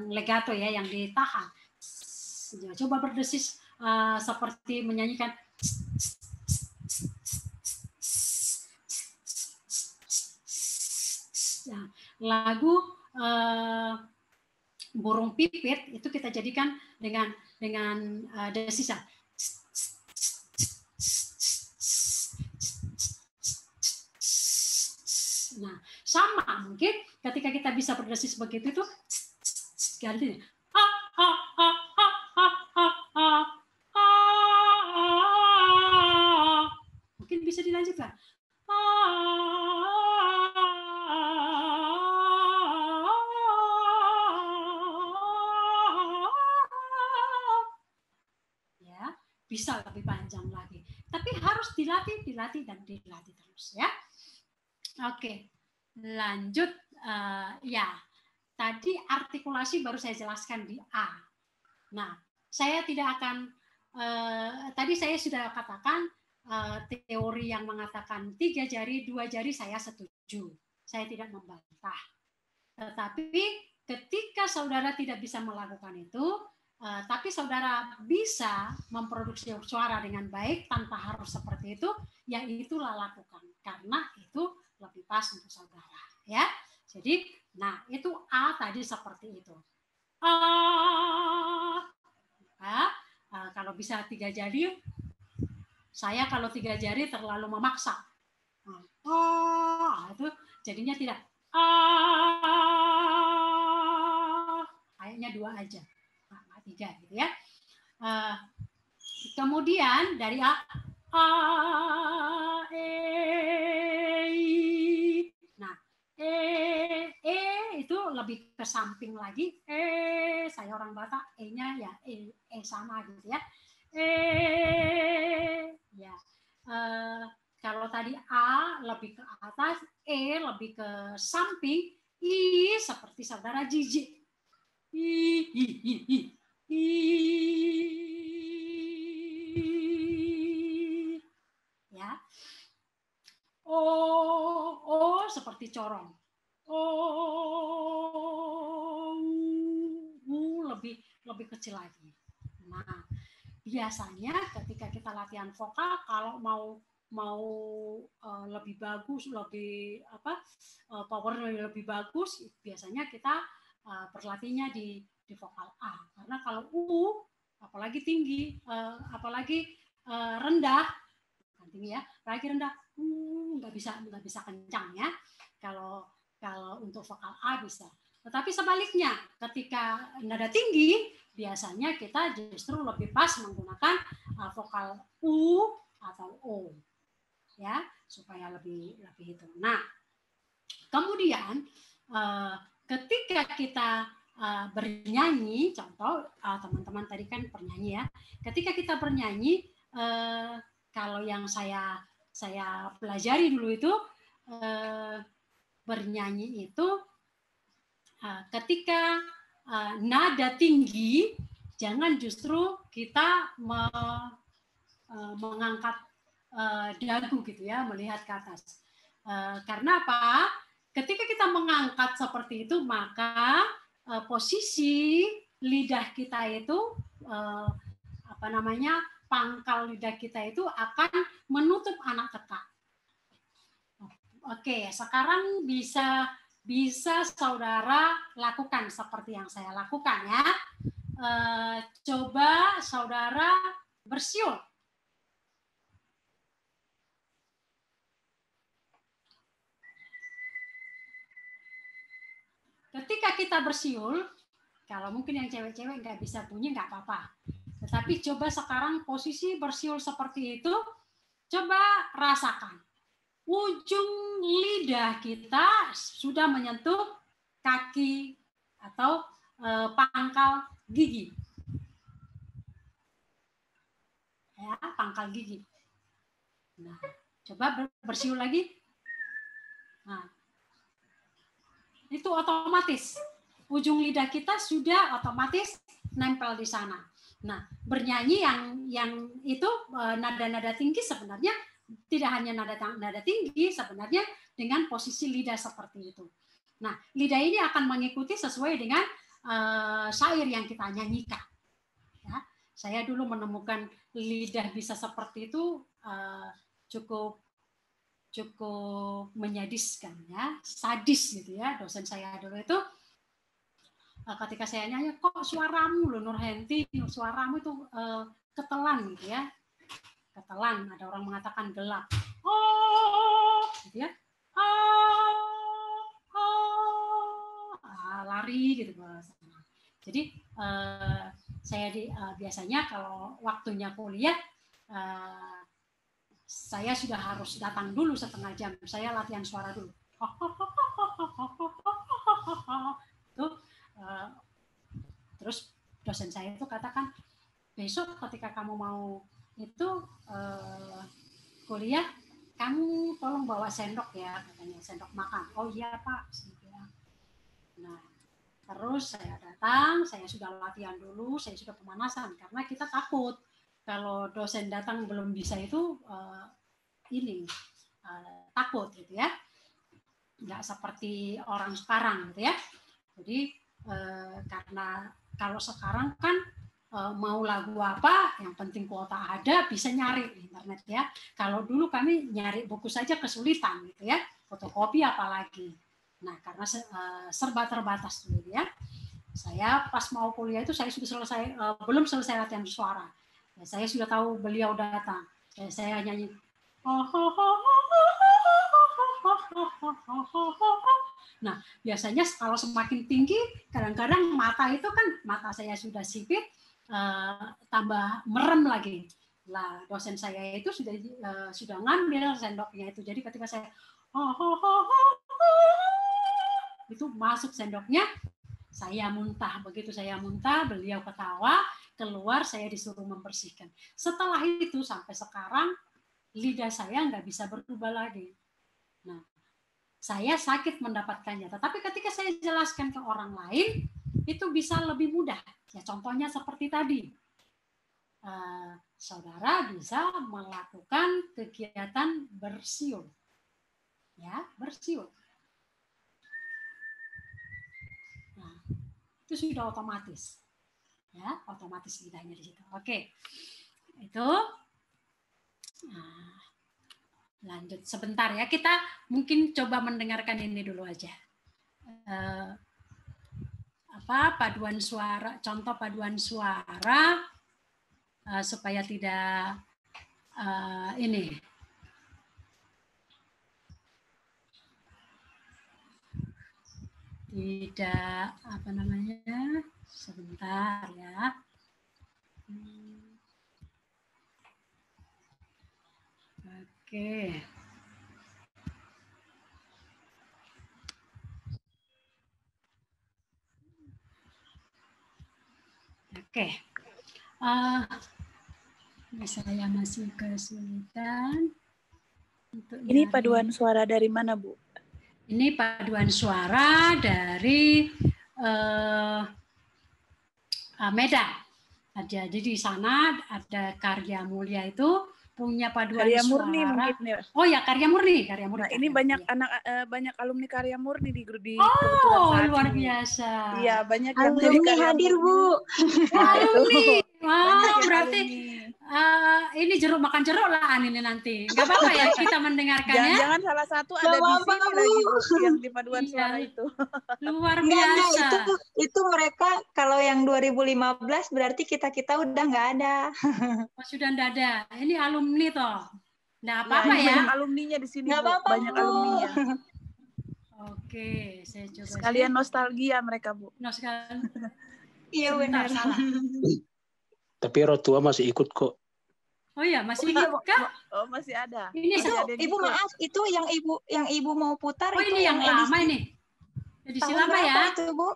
legato ya, yang ditahan. Coba berdesis seperti menyanyikan lagu burung pipit, itu kita jadikan dengan desisan. Nah, sama mungkin ketika kita bisa berdesis begitu itu ganti bisa dilanjutkan. Ya, bisa lebih panjang lagi. Tapi harus dilatih dan dilatih terus ya. Oke, lanjut ya. Tadi artikulasi baru saya jelaskan di A. Nah, saya tidak akan tadi saya sudah katakan teori yang mengatakan 3 jari, 2 jari saya setuju. Saya tidak membantah. Tetapi ketika saudara tidak bisa melakukan itu, tapi saudara bisa memproduksi suara dengan baik tanpa harus seperti itu, ya itulah lakukan. Karena itu lebih pas untuk saudara. Ya, jadi, nah itu A tadi seperti itu. Kalau bisa 3 jari, saya kalau 3 jari terlalu memaksa. Itu jadinya tidak. Kayaknya 2 aja, 3 gitu ya. Kemudian dari A, nah itu lebih ke samping lagi. Saya orang Batak, E-nya ya sama gitu ya. Ya. Kalau tadi A lebih ke atas, E lebih ke samping, I seperti saudara jijik. Ya. O seperti corong. Lebih kecil lagi. Nah, biasanya ketika kita latihan vokal, kalau mau lebih bagus, lebih power lebih bagus, biasanya kita berlatihnya di vokal A. Karena kalau U, apalagi tinggi, apalagi rendah, tinggi ya, apalagi rendah, nggak bisa kencang ya. Kalau untuk vokal A bisa. Tetapi sebaliknya, ketika nada tinggi, biasanya kita justru lebih pas menggunakan vokal U atau O, ya, supaya lebih itu. Nah, kemudian ketika kita bernyanyi, contoh teman-teman tadi kan bernyanyi ya. Ketika kita bernyanyi, kalau yang saya pelajari dulu itu bernyanyi itu ketika nada tinggi, jangan justru kita mengangkat dagu gitu ya, melihat ke atas. Karena apa? Ketika kita mengangkat seperti itu, maka posisi lidah kita itu pangkal lidah kita itu akan menutup anak tekak. Oke, sekarang bisa saudara lakukan seperti yang saya lakukan ya. Coba saudara bersiul. Ketika kita bersiul, kalau mungkin yang cewek-cewek nggak bisa bunyi nggak apa-apa. Tetapi coba sekarang posisi bersiul seperti itu, coba rasakan. Ujung lidah kita sudah menyentuh kaki atau pangkal gigi. Ya, pangkal gigi. Nah, coba bersiul lagi. Nah, itu otomatis. Ujung lidah kita sudah otomatis nempel di sana. Nah, bernyanyi yang itu nada-nada tinggi sebenarnya tidak hanya nada tinggi, sebenarnya dengan posisi lidah seperti itu. Nah, lidah ini akan mengikuti sesuai dengan syair yang kita nyanyikan. Ya, saya dulu menemukan lidah bisa seperti itu cukup menyadiskan ya, sadis gitu ya. Dosen saya dulu itu ketika saya nyanyi, kok suaramu loh Nurhenti, suaramu itu ketelan gitu ya. Ketelan, ada orang mengatakan gelap. Oh, gitu ya. Lari gitu. Jadi saya biasanya kalau waktunya kuliah saya sudah harus datang dulu setengah jam. Saya latihan suara dulu. Tuh, terus dosen saya itu katakan, besok ketika kamu mau itu kuliah, kamu tolong bawa sendok ya, katanya, sendok makan. Oh iya Pak. Nah, terus saya datang, saya sudah latihan dulu, saya sudah pemanasan karena kita takut kalau dosen datang belum bisa itu takut gitu ya, nggak seperti orang sekarang gitu ya. Jadi karena kalau sekarang kan mau lagu apa, yang penting kuota ada, bisa nyari di internet ya. Kalau dulu kami nyari buku saja kesulitan gitu ya, fotokopi apalagi. Nah, karena serba terbatas dulu ya. Saya pas mau kuliah itu saya sudah selesai, belum selesai latihan suara. Ya, saya sudah tahu beliau datang. Saya nyanyi. Nah, biasanya kalau semakin tinggi, kadang-kadang mata itu kan, mata saya sudah sipit, tambah merem lagi. Lah, dosen saya itu sudah ngambil sendoknya itu. Jadi ketika saya itu masuk sendoknya, saya muntah. Begitu saya muntah, beliau ketawa, keluar, saya disuruh membersihkan. Setelah itu sampai sekarang lidah saya nggak bisa berubah lagi. Nah, saya sakit mendapatkannya. Tetapi ketika saya jelaskan ke orang lain, itu bisa lebih mudah. Ya, contohnya seperti tadi. Saudara bisa melakukan kegiatan bersiul. Ya, bersiul. Nah, itu sudah otomatis. Ya, otomatis lidahnya di situ. Oke. Itu lanjut sebentar ya, kita mungkin coba mendengarkan ini dulu aja. Paduan suara, contoh paduan suara supaya tidak ini. Tidak apa namanya? Sebentar ya. Oke. Oke. Saya masih kesulitan. Ini paduan suara dari mana, Bu? Ini paduan suara dari Medan. Jadi di sana ada Karya Mulia itu punya paduan Karya suara. Murni mungkin ya. Oh ya, Karya Murni. Nah, ini banyak banyak alumni Karya Murni di kebetulan saat luar ini. Biasa. Iya, banyak yang alumni hadir, Bu. Alumni. Wow, berarti ini jeruk makan jeruk lah ini nanti. Nggak apa-apa ya kita mendengarkannya. Jangan salah satu ada di sini lagi, Bu, yang di paduan suara itu. Luar biasa. Itu mereka kalau yang 2015 berarti kita udah nggak ada. Oh, sudah nggak ada. Ini alumni toh. Nggak apa-apa ya. Banyak alumninya di sini, Bu. Banyak alumninya. Oke, saya coba. Sekalian nostalgia mereka, Bu. Nostalgia. Iya benar. Salah. Tapi orang tua masih ikut kok. Oh iya, masih ikut kah? Oh, masih ada. Ini itu, Ibu maaf, itu yang Ibu mau putar itu ini yang lama ini. Edisi lama ya. Itu, Bu?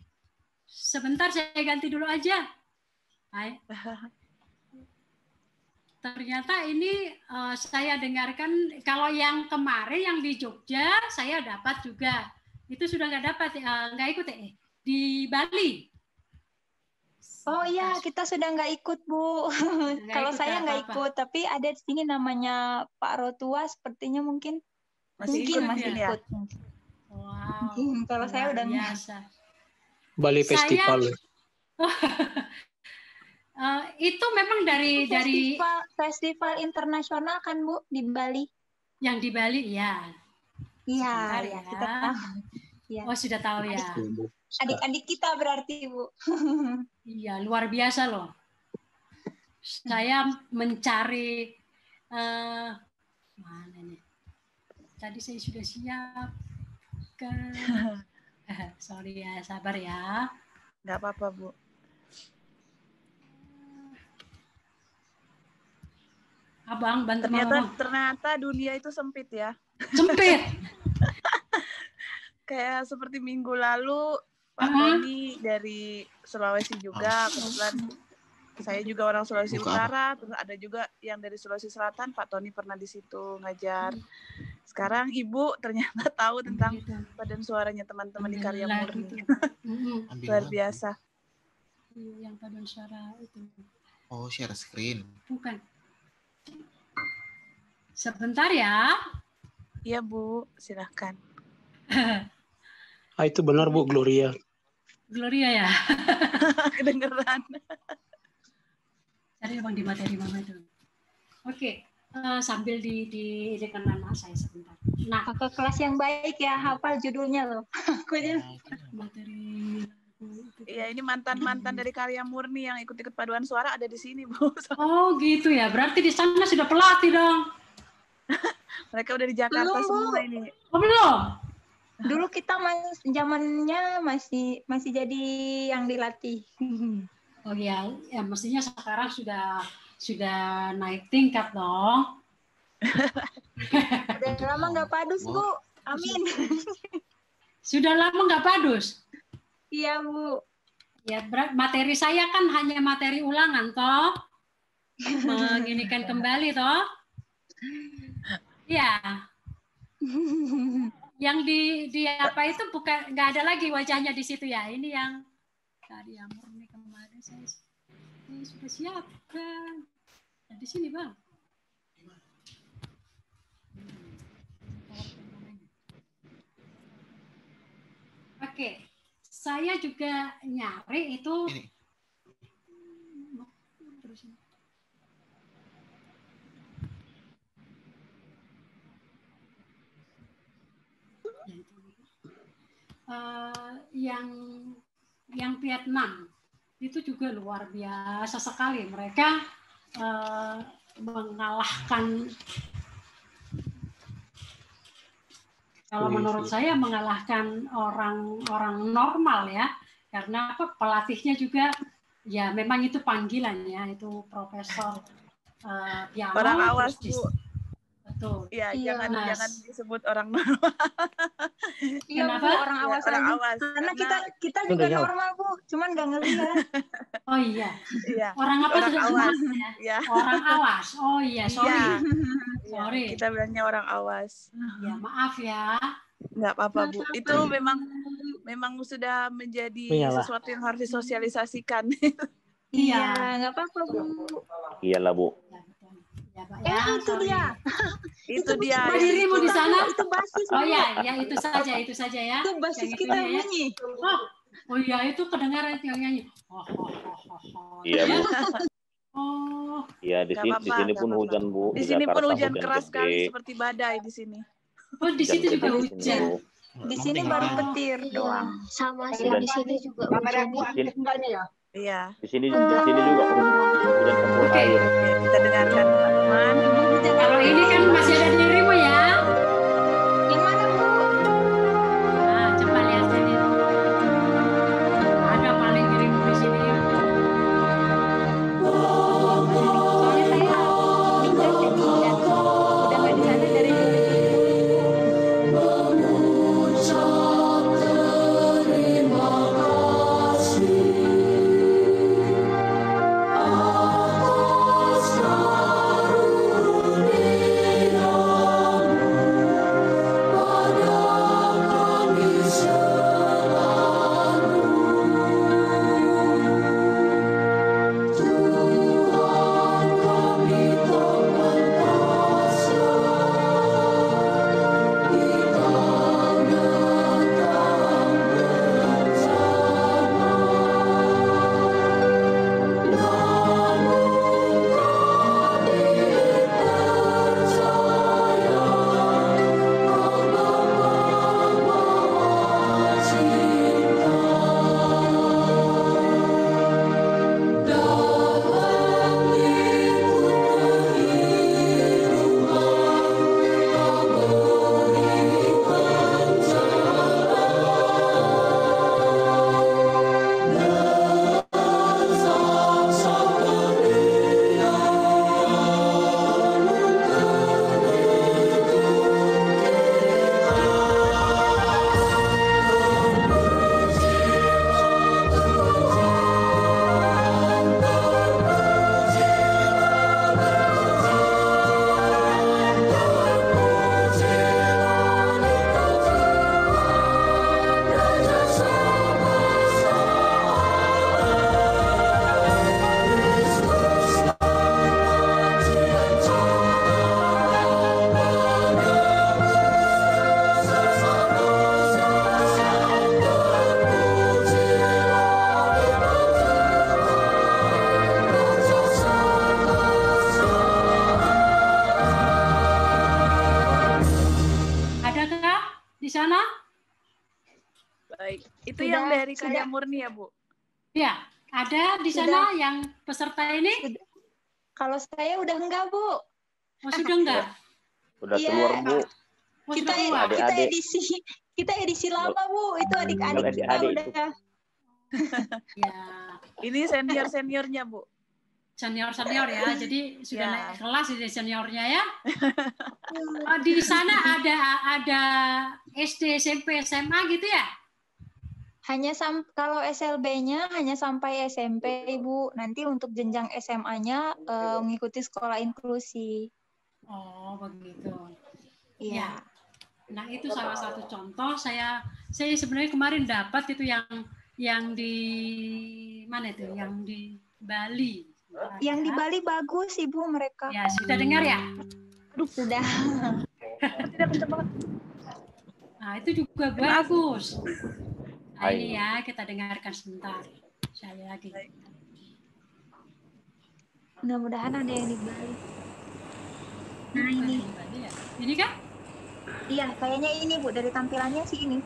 Sebentar saya ganti dulu aja. Hai. Ternyata ini saya dengarkan kalau yang kemarin yang di Jogja saya dapat juga. Itu sudah nggak dapat, nggak ikut di Bali. Oh iya, kita sudah nggak ikut, Bu. Kalau saya nggak ikut, tapi ada di sini namanya Pak Rotua, sepertinya mungkin masih ikut. Wow. Kalau saya udah biasa. Bali Festival. Itu memang dari festival internasional kan, Bu, di Bali. Yang di Bali, ya. Iya, ya, kita tahu. Ya. Oh, sudah tahu ya. Adik-adik kita berarti, Bu. Iya, luar biasa loh. Saya mencari mana nih? Tadi saya sudah siap. Sorry ya, sabar ya. Nggak apa-apa, Bu. Abang, bantu Mama. Ternyata dunia itu sempit ya. Sempit. Kayak seperti minggu lalu Pak Tony dari Sulawesi juga, kebetulan saya juga orang Sulawesi Utara, terus ada juga yang dari Sulawesi Selatan, Pak Tony pernah di situ ngajar. Sekarang Ibu ternyata tahu tentang paduan suaranya teman-teman di Karya Murni. Luar biasa. Yang paduan suara itu. Oh, share screen. Bukan. Sebentar ya. Iya Bu, silahkan. Itu benar Bu, Gloria. Gloria ya. Kedengeran. Cari Bang di materi Mama itu. Oke, sambil di nama saya sebentar. Nah, Kakak kelas yang baik ya, hafal judulnya loh. Aku aja. Materi. Iya, ini mantan-mantan dari Karya Murni yang ikut-ikut paduan suara ada di sini, Bu. Oh, gitu ya. Berarti di sana sudah pelatih dong. Mereka udah di Jakarta Belum, Bu. semua ini. Oh, belum. Dulu kita zamannya masih jadi yang dilatih. Oh ya, ya mestinya sekarang sudah naik tingkat dong. Udah lama nggak padus, Bu. Amin. Sudah lama nggak padus? Iya, Bu. Ya, materi saya kan hanya materi ulangan, toh. Menginikan kembali, toh. Ya. Yang di apa itu bukan, nggak ada lagi wajahnya di situ ya. Ini yang Karya Murni kemarin saya sudah siapkan. Nah, di sini Bang. Oke, saya juga nyari itu. Yang Vietnam itu juga luar biasa sekali. Mereka mengalahkan, kalau menurut saya mengalahkan orang normal ya, karena apa, pelatihnya juga ya memang itu panggilan ya, itu profesor piano. Orang awas Bu. Betul. Ya, jangan disebut orang normal. Iya, Bu, orang awas orang aja. awas. Karena kita juga normal, Bu, cuman nggak ngelihat. Oh iya. Iya. Orang apa orang sudah awas. ya? Ya. Orang awas. Oh iya, sorry. Iya. Sorry. Kita bilangnya orang awas. Ya, maaf ya. Nggak apa-apa, Bu. Itu memang sudah menjadi sesuatu yang harus disosialisasikan. Iya, nggak apa-apa, Bu. Iyalah, Bu. Ya, Pak, ya, itu dia. Itu dia. Dirimu di sana. Itu basis. Oh ya, ya itu saja ya. Itu basis yang kita ya. bunyi. Oh iya, itu kedengaran yang nyanyi. Iya, Bu. Oh. Iya, di sini pun hujan, Bu. Di sini pun hujan keras sekali seperti badai di sini. Oh, di situ juga hujan. Di sini baru petir doang. Sama sih, di sini juga hujan. Iya. Di sini juga hujan campur air. Kita dengarkan teman-teman. Kalau ini kan masih ada dirimu ya. Yang mana, Bu? Nah, coba lihat sini. Ada paling dirimu di sini. Soalnya saya minggat jadi udah nggak di sana dari dulu. Terima kasih. Baik. Itu yang dari Karya Murni ya, Bu? Ya, ada di sana yang peserta ini? Kalau saya udah enggak, Bu. Oh, sudah enggak? Udah keluar, Bu. Kita edisi lama, Bu. Itu adik-adik kita udah. Ya. Ini senior-seniornya, Bu. Senior ya, jadi sudah naik kelas ini seniornya ya. Di sana ada SD, SMP, SMA gitu ya? Hanya kalau SLB-nya hanya sampai SMP, Ibu. Nanti untuk jenjang SMA-nya mengikuti sekolah inklusi. Oh, begitu. Iya. Nah, itu salah satu contoh saya sebenarnya kemarin dapat itu yang di mana itu? Yang di Bali. Yang di Bali bagus, Ibu, mereka. Ya, sudah dengar ya? Aduh, sudah. Tidak kencang banget. Nah, itu juga bagus. Nah, ini ya, kita dengarkan sebentar. Saya lagi. Mudah-mudahan ada yang di Bali. Nah, ini. Ini kan? Iya, kayaknya ini, Bu. Dari tampilannya sih ini.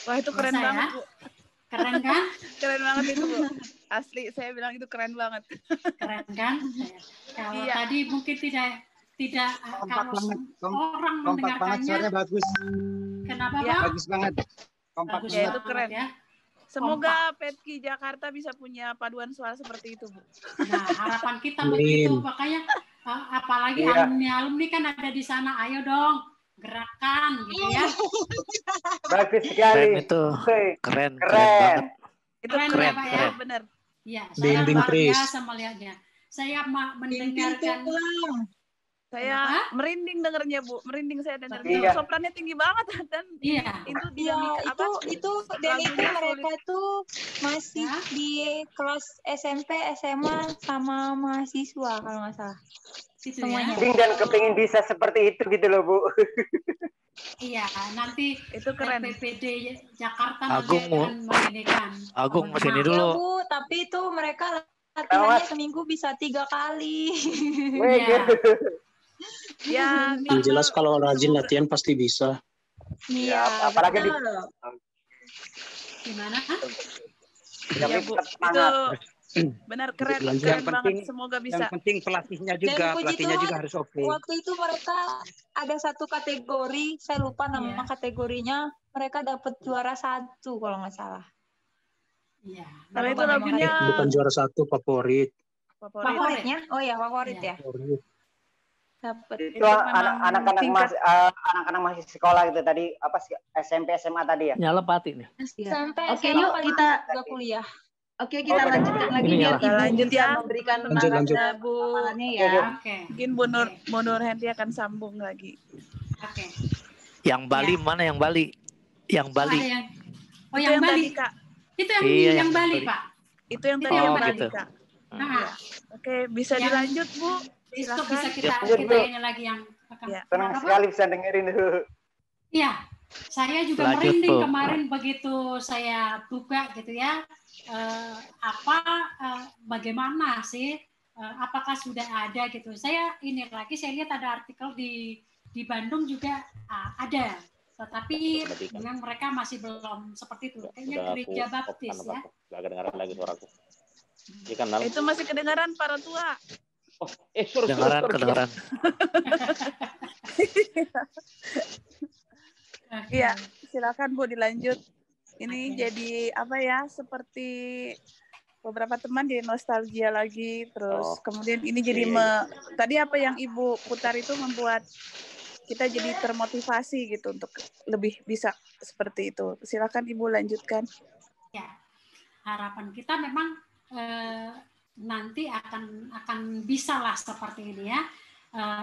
Wah, itu keren banget, Bu. Keren kan? Keren banget itu, Bu. Asli, saya bilang itu keren banget. Keren kan? Kalau tadi mungkin tidak kompak kalau banget. orang Kompak banget, mendengarkannya. suaranya bagus. Kenapa, Ya. Pak? Bagus banget. Kompak Bagus banget. Itu keren. ya. Semoga Petki Jakarta bisa punya paduan suara seperti itu, Bu. Nah, harapan kita Amin. begitu. Makanya apalagi alumni-alumni kan ada di sana. Ayo dong, gerakan gitu ya. Bagus sekali. Keren itu. Oke. Keren Keren. banget. Itu keren, Pak, ya, benar. Ya, saya Bimbing, luar Pris. biasa melihatnya. Saya mendengarkan. Saya merinding dengernya, Bu. Merinding saya dengernya. Iya. Soprannya tinggi banget dan itu dinamika itu dan itu mereka tuh masih di kelas SMP, SMA sama mahasiswa kalau nggak salah. Gitu semuanya. Dan kepingin bisa seperti itu gitu loh, Bu. Iya, nanti itu keren. PPD Jakarta Agung akan menginginkan. Agung sini dulu. Bu, tapi itu mereka latihannya seminggu bisa 3 kali. Ya, yang jelas kalau rajin latihan pasti bisa. Iya, apalagi di gimana? Ya, Bu, itu benar keren, yang keren penting, banget. Semoga bisa. Yang penting pelatihnya juga, harus oke. Waktu itu mereka ada satu kategori, saya lupa nama kategorinya, mereka dapat juara 1 kalau nggak salah. Iya. Kalau itu lagunya bukan juara 1, favorit. Favoritnya? Oh ya, favorit ya. Favorit. Itu anak-anak masih sekolah gitu tadi, apa sih, SMP SMA tadi ya? Nyala pati nih. Sampai Oke, yuk kita kuliah. Oke, kita lanjutkan lagi Ini biar nyala. Ibu Lanjut bisa ya. memberikan Lanjut. Bu. ya. Mungkin Bu Nur Henti akan sambung lagi. Oke. Yang Bali mana yang Bali? Yang Bali. Oh, yang Bali. Tadi, Kak. Itu Iya, yang Bali, Pak. Itu yang tadi yang yang Bali. tadi, Kak. Nah, Oke, bisa dilanjut, Bu. Itu Silakan. bisa kita ini lagi yang Senang sekali bisa dengerin. Iya, saya juga Lanjut, merinding Bu. kemarin begitu saya buka gitu ya. Bagaimana sih? Apakah sudah ada gitu? Saya lihat ada artikel di Bandung juga ada, tetapi memang mereka masih belum seperti itu. Kayaknya gereja baptis ya. Gak kedengaran lagi suaraku. Itu masih kedengaran para tua. Kedengaran. Iya, silakan Bu dilanjut. Ini jadi apa ya? Seperti beberapa teman jadi nostalgia lagi, terus kemudian ini jadi tadi apa yang Ibu putar itu membuat kita jadi termotivasi gitu untuk lebih bisa seperti itu. Silakan Ibu lanjutkan. Ya, harapan kita memang nanti akan bisalah seperti ini ya.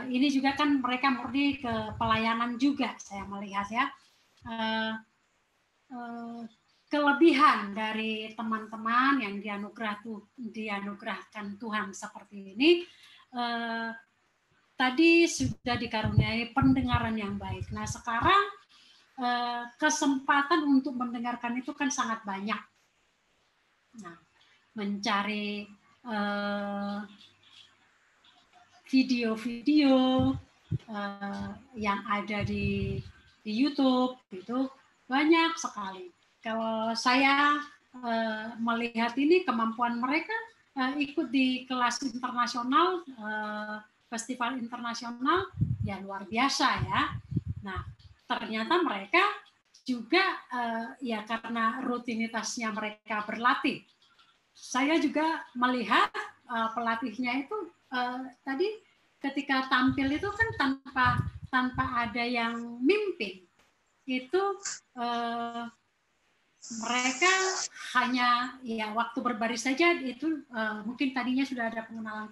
Ini juga kan mereka murni ke pelayanan juga, saya melihat ya. Kelebihan dari teman-teman yang dianugerahkan Tuhan seperti ini, tadi sudah dikaruniai pendengaran yang baik. Nah sekarang kesempatan untuk mendengarkan itu kan sangat banyak. Nah, mencari video-video yang ada di YouTube itu banyak sekali. Kalau saya melihat ini kemampuan mereka ikut di kelas internasional, festival internasional, ya luar biasa ya. Nah, ternyata mereka juga ya karena rutinitasnya mereka berlatih. Saya juga melihat pelatihnya itu tadi ketika tampil itu kan tanpa ada yang mimpin. Itu mereka hanya ya waktu berbaris saja itu mungkin tadinya sudah ada pengenalan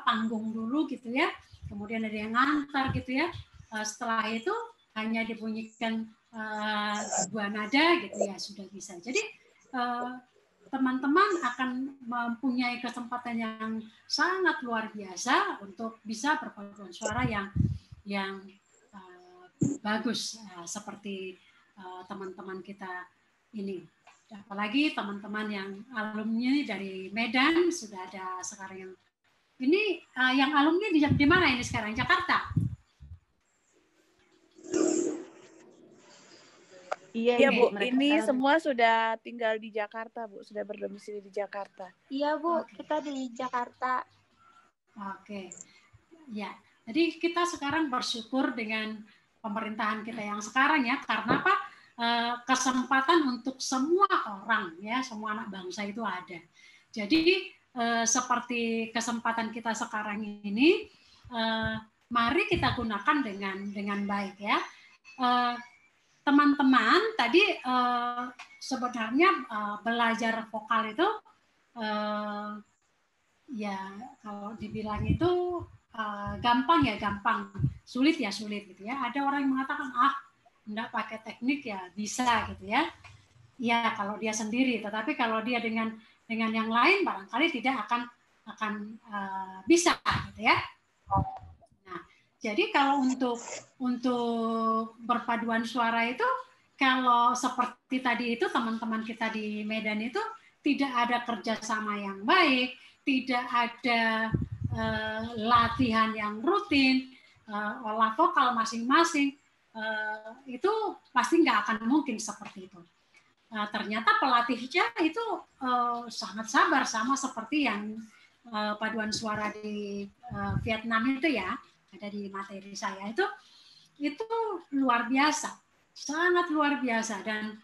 panggung dulu gitu ya. Kemudian ada yang ngantar gitu ya. Setelah itu hanya dibunyikan 2 nada gitu ya sudah bisa. Jadi teman-teman akan mempunyai kesempatan yang sangat luar biasa untuk bisa berpaduan suara yang bagus seperti teman-teman kita ini. Apalagi teman-teman yang alumni dari Medan sudah ada sekarang ini yang alumni di mana ini sekarang? Jakarta. Iya Bu, ini semua sudah tinggal di Jakarta Bu, sudah berdomisili di Jakarta. Iya Bu, kita di Jakarta. Oke, ya. Jadi kita sekarang bersyukur dengan pemerintahan kita yang sekarang ya, karena apa? Kesempatan untuk semua orang ya, semua anak bangsa itu ada. Jadi seperti kesempatan kita sekarang ini, mari kita gunakan dengan baik ya. teman-teman tadi sebenarnya belajar vokal itu ya kalau dibilang itu gampang ya gampang, sulit ya sulit gitu ya. Ada orang yang mengatakan enggak pakai teknik ya bisa gitu ya. Ya kalau dia sendiri, tetapi kalau dia dengan yang lain barangkali tidak akan bisa gitu ya. Nah, jadi kalau untuk berpaduan suara itu, kalau seperti tadi itu teman-teman kita di Medan itu tidak ada kerjasama yang baik, tidak ada latihan yang rutin, olah vokal masing-masing, itu pasti nggak akan mungkin seperti itu. Ternyata pelatihnya itu sangat sabar, sama seperti yang paduan suara di Vietnam itu ya, ada di materi saya itu luar biasa, sangat luar biasa. Dan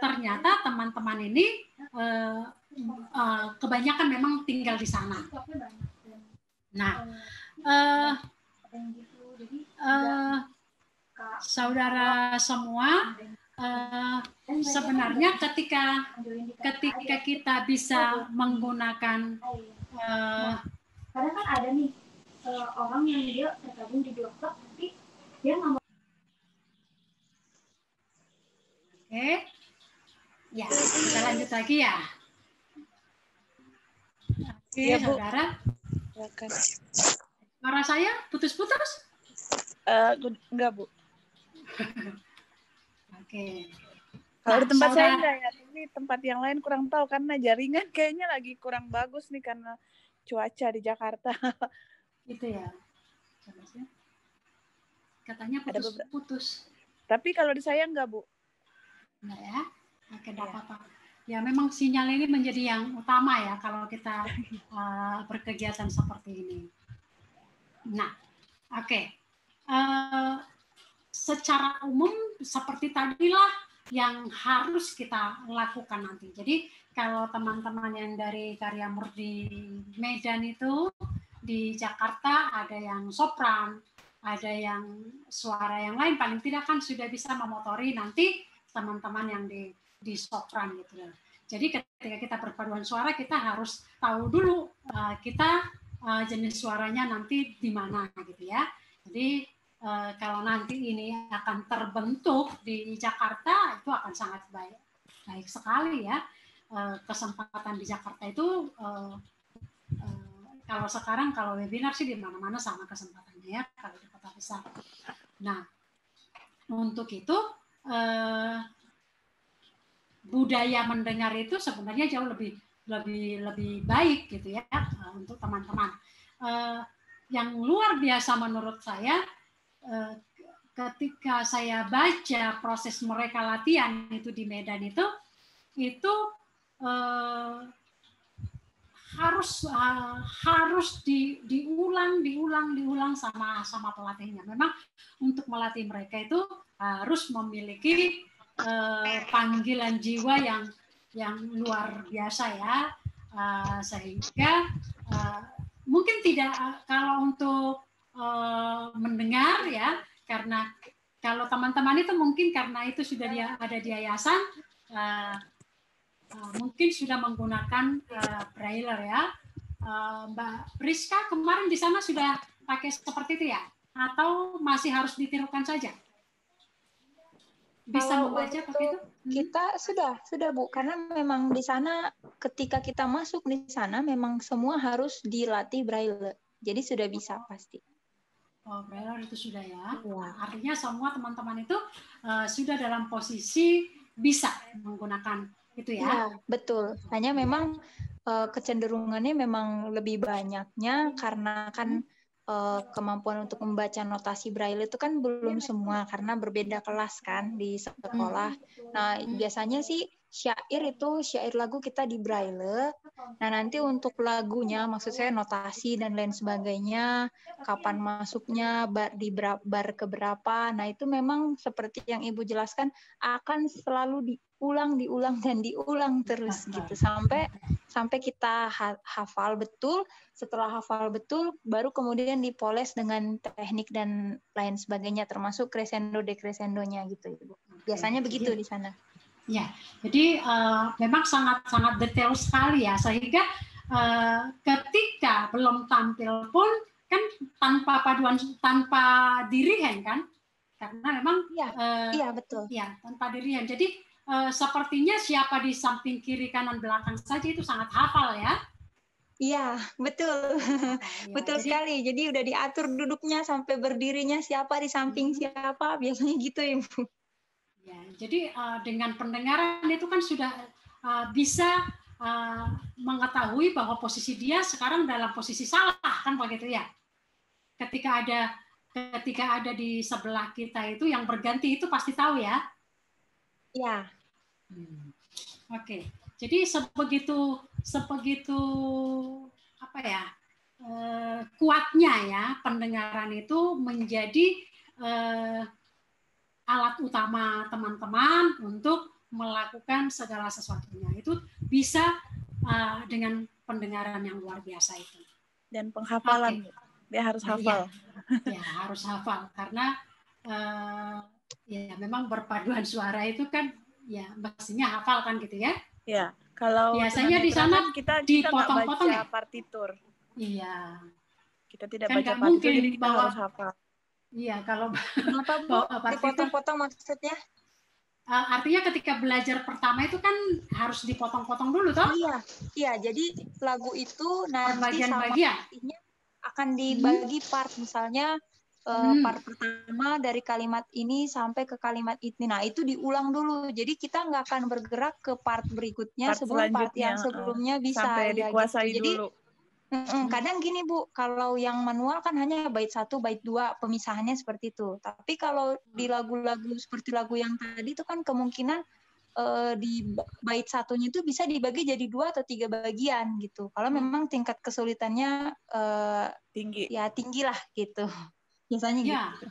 ternyata teman-teman ini kebanyakan memang tinggal di sana. Nah, saudara semua, sebenarnya ketika kita bisa menggunakan karena kan ada nih orang yang dia tergabung di 2 klub tapi dia nggak mau. Oke, ya kita lanjut lagi ya. Oke, ya, saudara. Suara saya putus-putus? Enggak, Bu. Oke. Kalau di tempat saya enggak ya, ini tempat yang lain kurang tahu karena jaringan kayaknya lagi kurang bagus nih karena cuaca di Jakarta. Gitu ya. Katanya putus-putus. Tapi kalau di saya enggak, Bu. Enggak ya? Oke, enggak apa-apa. Ya memang sinyal ini menjadi yang utama ya kalau kita berkegiatan seperti ini. Nah, oke. Secara umum seperti tadilah yang harus kita lakukan nanti. Jadi kalau teman-teman yang dari Karya Murni Medan itu di Jakarta ada yang sopran, ada yang suara yang lain, paling tidak kan sudah bisa memotori nanti teman-teman yang di sopran gitu. Jadi ketika kita berpaduan suara kita harus tahu dulu kita jenis suaranya nanti di mana gitu ya. Jadi kalau nanti ini akan terbentuk di Jakarta itu akan sangat baik sekali ya. Kesempatan di Jakarta itu kalau sekarang kalau webinar sih di mana-mana sama kesempatannya ya kalau di kota besar. Nah, untuk itu budaya mendengar itu sebenarnya jauh lebih baik gitu ya untuk teman-teman. Yang luar biasa menurut saya ketika saya baca proses mereka latihan itu di Medan itu harus diulang sama pelatihnya. Memang untuk melatih mereka itu harus memiliki panggilan jiwa yang luar biasa ya, sehingga mungkin tidak kalau untuk mendengar ya, karena kalau teman-teman itu mungkin karena itu sudah ada di yayasan, mungkin sudah menggunakan braille ya. Mbak Priska kemarin di sana sudah pakai seperti itu ya, atau masih harus ditirukan saja? Bisa membaca pakai itu? Kita sudah Bu, karena memang di sana ketika kita masuk di sana memang semua harus dilatih braille. Jadi sudah bisa pasti. Oh, braille itu sudah ya. Artinya semua teman-teman itu sudah dalam posisi bisa menggunakan itu ya. Ya, betul. Hanya memang kecenderungannya memang lebih banyaknya karena kan kemampuan untuk membaca notasi braille itu kan belum semua karena berbeda kelas kan di sekolah. Nah, biasanya sih syair lagu kita di braille. Nah, nanti untuk lagunya, maksud saya notasi dan lain sebagainya, kapan masuknya, di bar keberapa. Nah, itu memang seperti yang Ibu jelaskan akan selalu diulang dan diulang terus gitu sampai kita hafal betul. Setelah hafal betul, baru kemudian dipoles dengan teknik dan lain sebagainya, termasuk crescendo decrescendonya gitu, Ibu. Biasanya begitu di sana. Ya, jadi memang sangat detail sekali ya, sehingga ketika belum tampil pun kan tanpa dirihen kan, karena memang iya betul. Ya, tanpa dirihen. Jadi sepertinya siapa di samping kiri kanan belakang saja itu sangat hafal ya. Iya, betul. Betul sekali. Jadi udah diatur duduknya sampai berdirinya siapa di samping siapa, biasanya gitu, Ibu. Ya, jadi dengan pendengaran itu kan sudah bisa mengetahui bahwa posisi dia sekarang dalam posisi salah, kan begitu ya. Ketika ada di sebelah kita itu yang berganti itu pasti tahu ya. Ya. Oke. Jadi sebegitu apa ya, kuatnya ya pendengaran itu menjadi alat utama teman-teman untuk melakukan segala sesuatunya. Itu bisa dengan pendengaran yang luar biasa itu. Dan penghafalan. Dia harus hafal. Ya, harus hafal. Karena ya memang berpaduan suara itu kan ya mestinya hafal kan gitu ya. Ya, kalau biasanya di sana kita dipotong-potong baca ya? partitur. Iya. Kita tidak kan baca partitur, jadi kita bahwa, harus hafal. Iya, kalau kenapa Bu? Dipotong-potong maksudnya? Artinya ketika belajar pertama itu kan harus dipotong-potong dulu toh? Iya. Jadi lagu itu nanti sama artinya akan dibagi part, misalnya part pertama dari kalimat ini sampai ke kalimat ini. Nah, itu diulang dulu. Jadi kita nggak akan bergerak ke part berikutnya sebelum part yang sebelumnya bisa. Sampai dikuasai gitu. Jadi, dulu. Kadang gini Bu, kalau yang manual kan hanya bait 1, bait 2, pemisahannya seperti itu. Tapi kalau di lagu-lagu seperti lagu yang tadi itu kan kemungkinan di bait satunya itu bisa dibagi jadi 2 atau 3 bagian gitu. Kalau memang tingkat kesulitannya tinggi. Ya tinggi lah gitu. Biasanya gitu.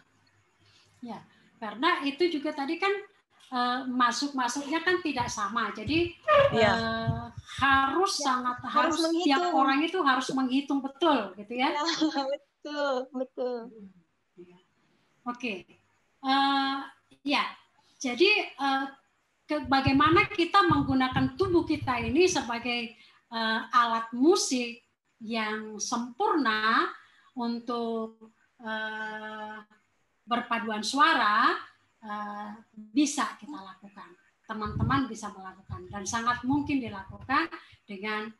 Ya, karena itu juga tadi kan masuknya kan tidak sama. Jadi harus tiap orang itu harus menghitung betul gitu ya. Betul. Oke. Ya. Jadi bagaimana kita menggunakan tubuh kita ini sebagai alat musik yang sempurna untuk berpaduan suara bisa kita lakukan. Teman-teman bisa melakukan dan sangat mungkin dilakukan dengan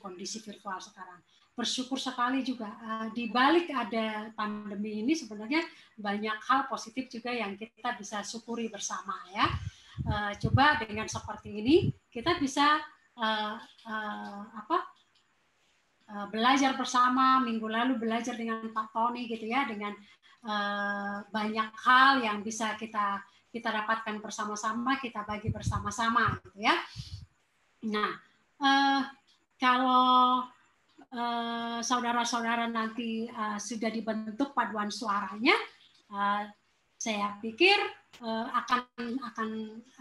kondisi virtual sekarang. Bersyukur sekali juga di balik ada pandemi ini sebenarnya banyak hal positif juga yang kita bisa syukuri bersama ya. Coba dengan seperti ini kita bisa belajar bersama. Minggu lalu belajar dengan Pak Tony gitu ya, dengan banyak hal yang bisa kita dapatkan bersama-sama, kita bagi bersama-sama gitu ya. Nah, kalau saudara-saudara nanti sudah dibentuk paduan suaranya, saya pikir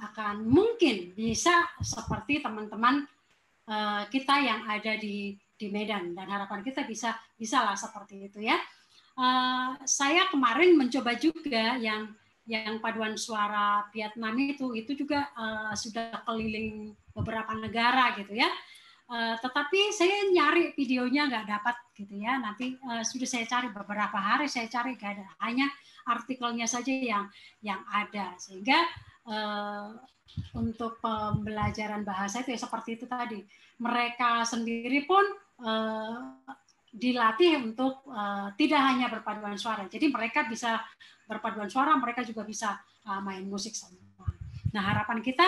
akan mungkin bisa seperti teman-teman kita yang ada di Medan, dan harapan kita bisalah seperti itu ya. Saya kemarin mencoba juga yang paduan suara Vietnam itu juga sudah keliling beberapa negara gitu ya. Tetapi saya nyari videonya nggak dapat gitu ya. Nanti sudah saya cari beberapa hari, saya cari nggak ada, hanya artikelnya saja yang ada, sehingga untuk pembelajaran bahasa itu ya seperti itu tadi. Mereka sendiri pun dilatih untuk tidak hanya berpaduan suara. Jadi mereka bisa berpaduan suara, mereka juga bisa main musik semua. Nah, harapan kita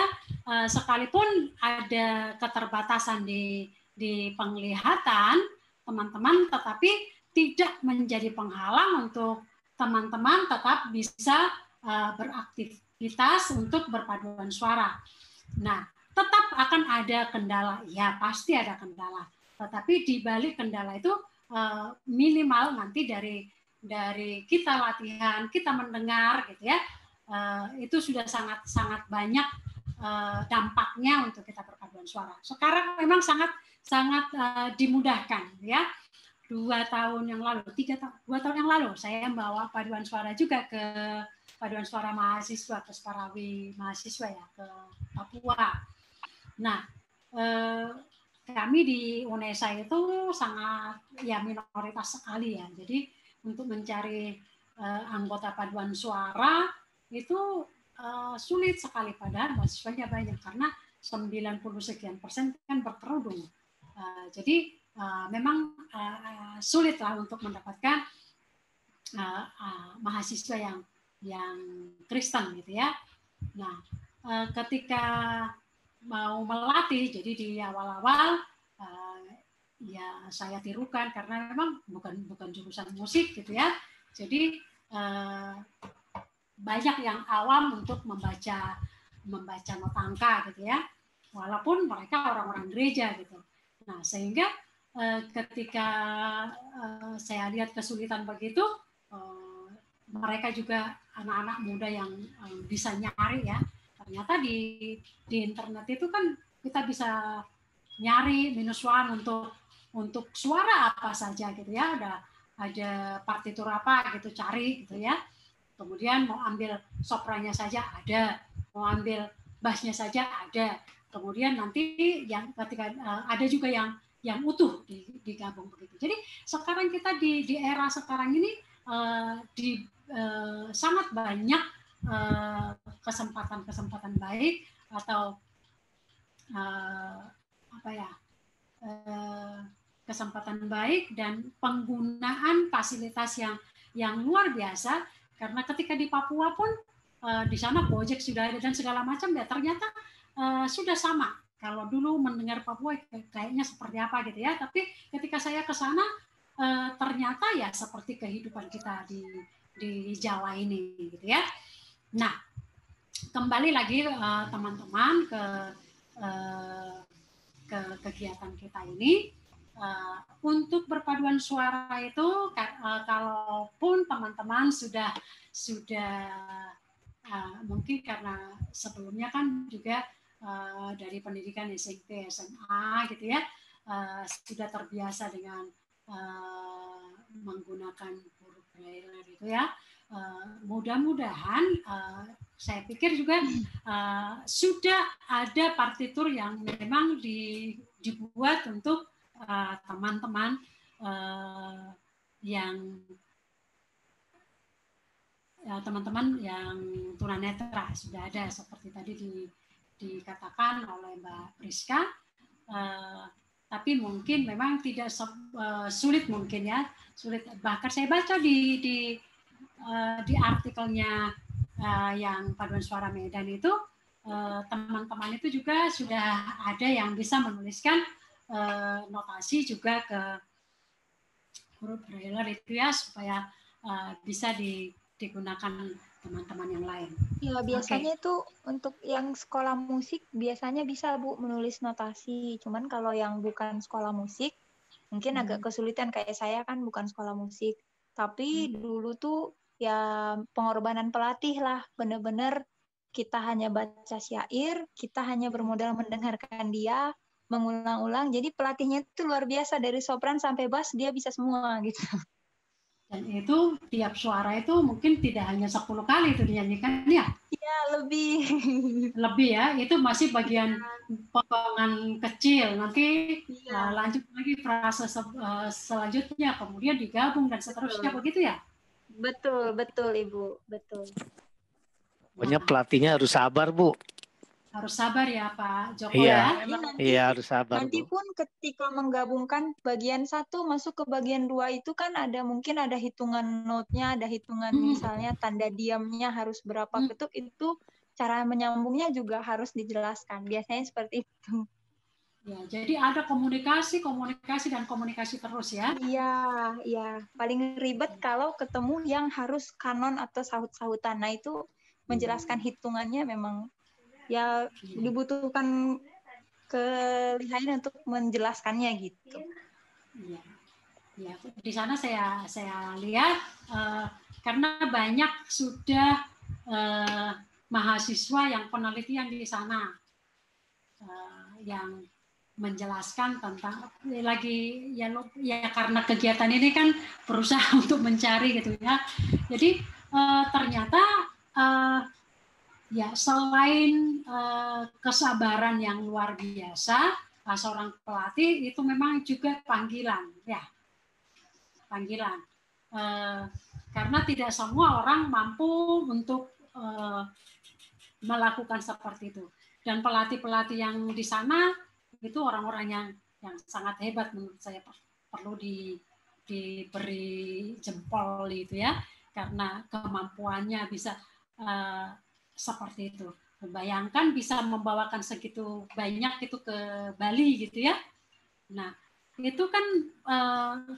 sekalipun ada keterbatasan di penglihatan teman-teman, tetapi tidak menjadi penghalang untuk teman-teman tetap bisa beraktivitas untuk berpaduan suara. Nah, akan ada kendala, ya pasti ada kendala. Tetapi di balik kendala itu minimal nanti dari kita latihan, kita mendengar gitu ya, itu sudah sangat banyak dampaknya untuk kita perpaduan suara. Sekarang memang sangat dimudahkan ya. 2 tahun yang lalu, 2 tahun yang lalu saya membawa paduan suara juga ke paduan suara mahasiswa ke Sparawi mahasiswa ya ke Papua. Nah, kami di UNESA itu sangat ya minoritas sekali ya. Jadi untuk mencari anggota paduan suara itu sulit sekali, padahal mahasiswanya banyak karena 90 sekian persen kan berkerudung. Jadi memang sulit lah untuk mendapatkan mahasiswa yang Kristen gitu ya. Nah, ketika mau melatih, jadi di awal-awal ya saya tirukan karena memang bukan jurusan musik gitu ya. Jadi banyak yang awam untuk membaca nota angka gitu ya. Walaupun mereka orang-orang gereja gitu. Nah, sehingga ketika saya lihat kesulitan begitu, mereka juga anak-anak muda yang bisa nyari ya. Ternyata di internet itu kan kita bisa nyari -1 untuk suara apa saja gitu ya. Ada partitur apa gitu, cari gitu ya. Kemudian mau ambil soprannya saja ada, mau ambil bassnya saja ada. Kemudian nanti yang ketika ada juga yang utuh digabung begitu. Jadi sekarang kita di era sekarang ini sangat banyak kesempatan yang baik dan penggunaan fasilitas yang luar biasa. Karena ketika di Papua pun di sana Gojek sudah ada dan segala macam ya, ternyata sudah sama. Kalau dulu mendengar Papua kayaknya seperti apa gitu ya, tapi ketika saya ke sana ternyata ya seperti kehidupan kita di Jawa ini gitu ya. Nah, kembali lagi teman-teman ke kegiatan kita ini. Untuk berpaduan suara itu, kalaupun teman-teman sudah mungkin karena sebelumnya kan juga dari pendidikan SMP, SMA gitu ya, sudah terbiasa dengan menggunakan huruf braille gitu ya. Mudah-mudahan saya pikir juga sudah ada partitur yang memang dibuat untuk teman-teman yang tunanetra, sudah ada seperti tadi dikatakan oleh Mbak Priska, tapi mungkin memang tidak sulit mungkin ya, sulit. Bahkan saya baca di artikelnya yang Paduan Suara Medan itu, teman-teman itu juga sudah ada yang bisa menuliskan notasi juga ke huruf braille itu ya, supaya bisa digunakan teman-teman yang lain. Ya, biasanya itu untuk yang sekolah musik biasanya bisa Bu menulis notasi. Cuman kalau yang bukan sekolah musik mungkin agak kesulitan, kayak saya kan bukan sekolah musik. Tapi dulu tuh ya pengorbanan pelatih lah, bener-bener kita hanya baca syair, kita hanya bermodal mendengarkan dia, mengulang-ulang. Jadi pelatihnya itu luar biasa, dari sopran sampai bass dia bisa semua gitu. Dan itu tiap suara itu mungkin tidak hanya 10 kali itu dinyanyikan ya? Iya, lebih. Lebih ya, itu masih bagian potongan kecil. Nanti lanjut lagi frase selanjutnya, kemudian digabung dan seterusnya, begitu ya? Betul, betul Ibu, betul. Pokoknya pelatihnya harus sabar, Bu. Harus sabar ya Pak Joko ya. Iya, harus sabar. Nanti pun ketika menggabungkan bagian 1 masuk ke bagian 2 itu kan mungkin ada hitungan notnya, ada hitungan misalnya tanda diamnya harus berapa ketuk, itu cara menyambungnya juga harus dijelaskan. Biasanya seperti itu. Ya, jadi ada komunikasi terus ya. Iya. Paling ribet kalau ketemu yang harus kanon atau sahut-sahutan. Nah, itu menjelaskan hitungannya memang ya dibutuhkan kelihayan untuk menjelaskannya gitu. Iya. Ya, di sana saya lihat karena banyak sudah mahasiswa yang penelitian di sana yang menjelaskan tentang lagi ya karena kegiatan ini kan berusaha untuk mencari gitu ya. Jadi ternyata ya selain kesabaran yang luar biasa, seorang pelatih itu memang juga panggilan ya. Panggilan karena tidak semua orang mampu untuk melakukan seperti itu, dan pelatih-pelatih yang di sana itu orang-orang yang sangat hebat menurut saya, perlu diberi jempol itu ya, karena kemampuannya bisa seperti itu. Bayangkan bisa membawakan segitu banyak itu ke Bali gitu ya. Nah itu kan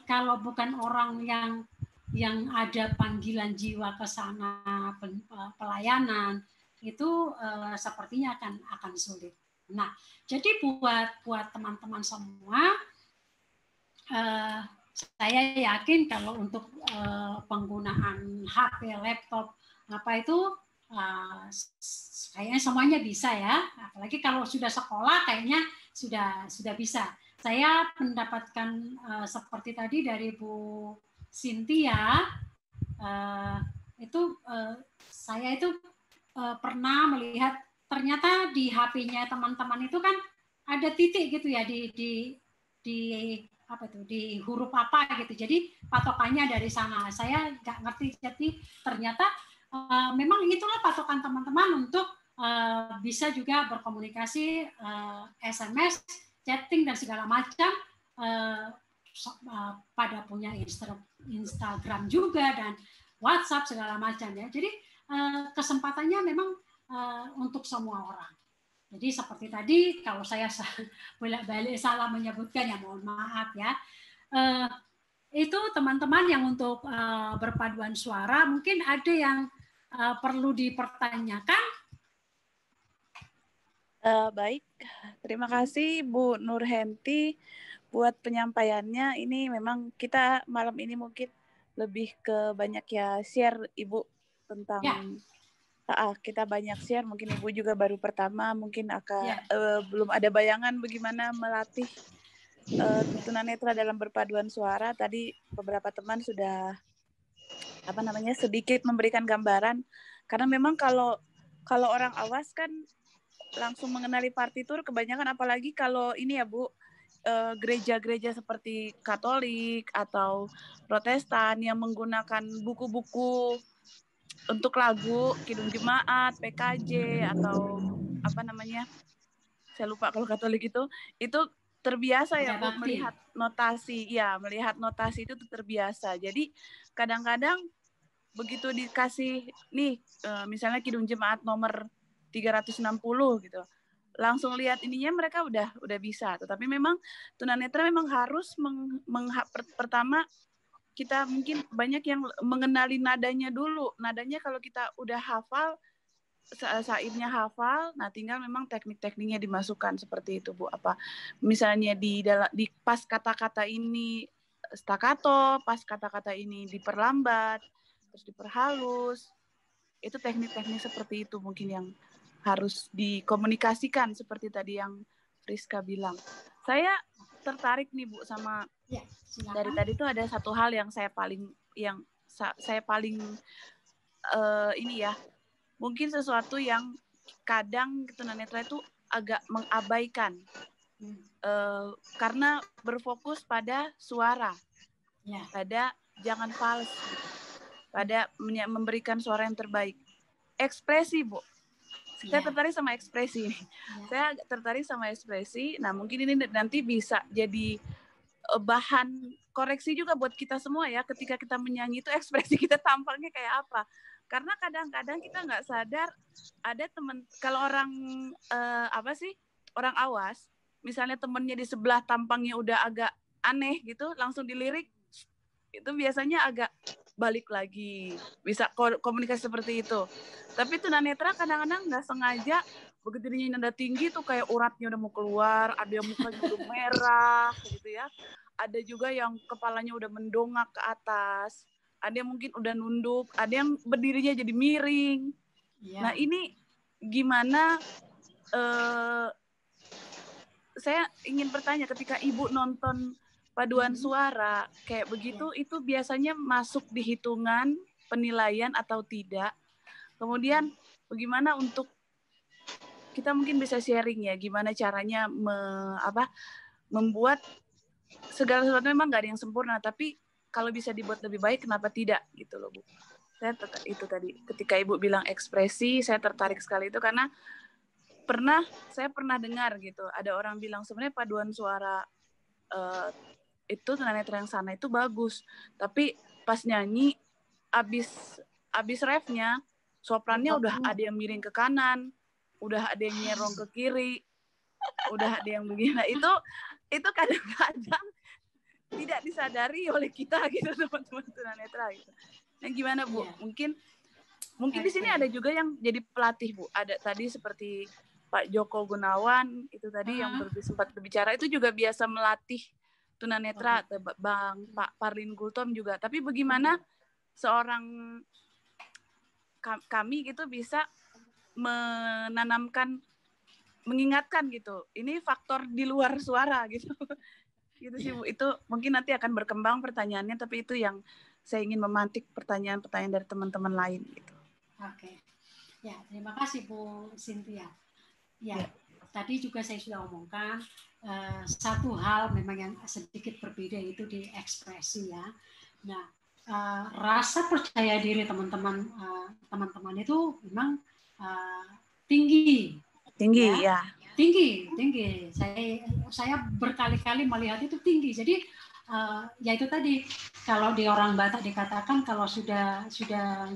kalau bukan orang yang ada panggilan jiwa ke sana, pelayanan itu sepertinya akan sulit. Nah, jadi buat teman-teman semua, saya yakin kalau untuk penggunaan HP, laptop, apa itu kayaknya semuanya bisa ya. Apalagi kalau sudah sekolah kayaknya sudah bisa. Saya mendapatkan seperti tadi dari Bu Cynthia, saya itu pernah melihat ternyata di HP-nya teman-teman itu kan ada titik gitu ya di apa itu, di huruf apa gitu. Jadi patokannya dari sana. Saya nggak ngerti. Jadi ternyata memang itulah patokan teman-teman untuk bisa juga berkomunikasi, SMS, chatting dan segala macam, pada punya Instagram juga dan WhatsApp segala macam ya. Jadi kesempatannya memang untuk semua orang. Jadi seperti tadi kalau saya bolak-balik salah menyebutkan ya mohon maaf ya. Itu teman-teman yang untuk berpaduan suara mungkin ada yang perlu dipertanyakan. Baik, terima kasih Bu Nurhenti buat penyampaiannya. Ini memang kita malam ini mungkin lebih ke banyak ya share Ibu tentang kita banyak share. Mungkin Ibu juga baru pertama, mungkin belum ada bayangan bagaimana melatih tunanetra dalam berpaduan suara. Tadi beberapa teman sudah sedikit memberikan gambaran, karena memang kalau orang awas kan langsung mengenali partitur kebanyakan, apalagi kalau ini ya Bu, gereja-gereja seperti Katolik atau Protestan yang menggunakan buku-buku untuk lagu, Kidung Jemaat, PKJ atau saya lupa kalau Katolik itu terbiasa ya Bu melihat notasi, melihat notasi itu terbiasa. Jadi kadang-kadang begitu dikasih nih misalnya Kidung Jemaat nomor 360 gitu, langsung lihat ininya mereka udah bisa. Tetapi memang tunanetra memang harus pertama kita mungkin banyak yang mengenali nadanya dulu. Nadanya kalau kita udah hafal, sairnya hafal, nah tinggal memang teknik-tekniknya dimasukkan seperti itu Bu. Apa misalnya di pas kata-kata ini staccato, pas kata-kata ini diperlambat, terus diperhalus. Itu teknik-teknik seperti itu mungkin yang harus dikomunikasikan seperti tadi yang Friska bilang. Saya tertarik nih Bu sama dari tadi itu ada satu hal yang saya paling mungkin sesuatu yang kadang tunanetra itu agak mengabaikan karena berfokus pada suara, pada jangan fals, pada memberikan suara yang terbaik. Ekspresi Bu, saya tertarik sama ekspresi. Saya tertarik sama ekspresi. Nah mungkin ini nanti bisa jadi bahan koreksi juga buat kita semua ya, ketika kita menyanyi itu ekspresi kita tampaknya kayak apa. Karena kadang-kadang kita nggak sadar ada teman, kalau orang orang awas, misalnya temennya di sebelah tampangnya udah agak aneh gitu, langsung dilirik, itu biasanya agak balik lagi, bisa komunikasi seperti itu. Tapi tunanetra kadang-kadang nggak sengaja begitu dia nada tinggi tuh kayak uratnya udah mau keluar, ada yang mukanya udah merah gitu ya. Ada juga yang kepalanya udah mendongak ke atas, ada yang mungkin udah nunduk, ada yang berdirinya jadi miring. Nah ini gimana, saya ingin bertanya, ketika Ibu nonton paduan suara kayak begitu, itu biasanya masuk di hitungan penilaian atau tidak? Kemudian bagaimana untuk kita mungkin bisa sharing ya, gimana caranya membuat segala sesuatu, memang nggak ada yang sempurna, tapi kalau bisa dibuat lebih baik, kenapa tidak gitu loh Bu. Itu tadi ketika Ibu bilang ekspresi, saya tertarik sekali itu karena saya pernah dengar gitu, ada orang bilang sebenarnya paduan suara itu tunanetra yang sana itu bagus, tapi pas nyanyi abis refnya soprannya udah ada yang miring ke kanan, udah ada yang nyerong ke kiri, udah ada yang begini. Nah, itu kadang-kadang tidak disadari oleh kita gitu, teman-teman tunanetra gitu. Nah, gimana Bu? Mungkin di sini ada juga yang jadi pelatih Bu. Ada tadi seperti Pak Joko Gunawan itu tadi yang sempat berbicara, itu juga biasa melatih tunanetra, Bang Pak Parlin Gultom juga. Tapi bagaimana seorang kami gitu bisa mengingatkan gitu, ini faktor di luar suara gitu. Gitu sih Bu. Itu mungkin nanti akan berkembang pertanyaannya, tapi itu yang saya ingin memantik pertanyaan-pertanyaan dari teman-teman lain gitu. Oke. Ya, terima kasih Bu Cynthia. Ya, tadi juga saya sudah omongkan satu hal memang yang sedikit berbeda itu di ekspresi ya. Nah, rasa percaya diri teman-teman itu memang tinggi ya. Tinggi. Saya berkali-kali melihat itu tinggi. Jadi ya itu tadi, kalau di orang Batak dikatakan kalau sudah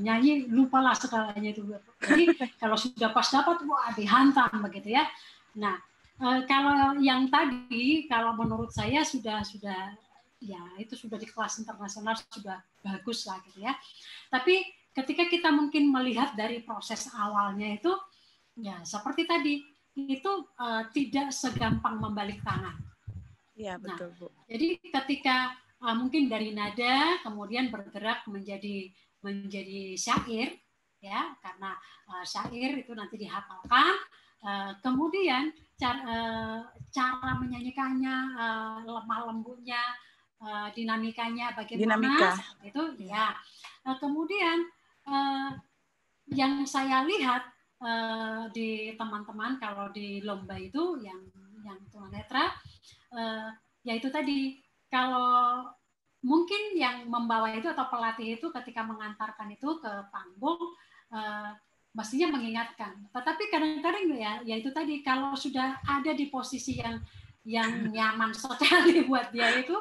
nyanyi lupalah segalanya itu. Jadi kalau sudah pas dapat wah dihantam begitu ya. Nah, kalau yang tadi, kalau menurut saya sudah ya itu sudah di kelas internasional, sudah bagus lah gitu ya. Tapi ketika kita mungkin melihat dari proses awalnya itu ya seperti tadi, itu tidak segampang membalik tangan. Iya, betul, Bu. Jadi ketika mungkin dari nada kemudian bergerak menjadi syair ya, karena syair itu nanti dihafalkan, kemudian cara menyanyikannya, lemah lembutnya, dinamikanya bagaimana itu ya. Kemudian yang saya lihat di teman-teman kalau di lomba itu yang tunanetra, ya itu tadi, kalau mungkin yang membawa itu atau pelatih itu ketika mengantarkan itu ke panggung mestinya mengingatkan, tetapi kadang-kadang ya itu tadi, kalau sudah ada di posisi yang nyaman sekali buat dia itu,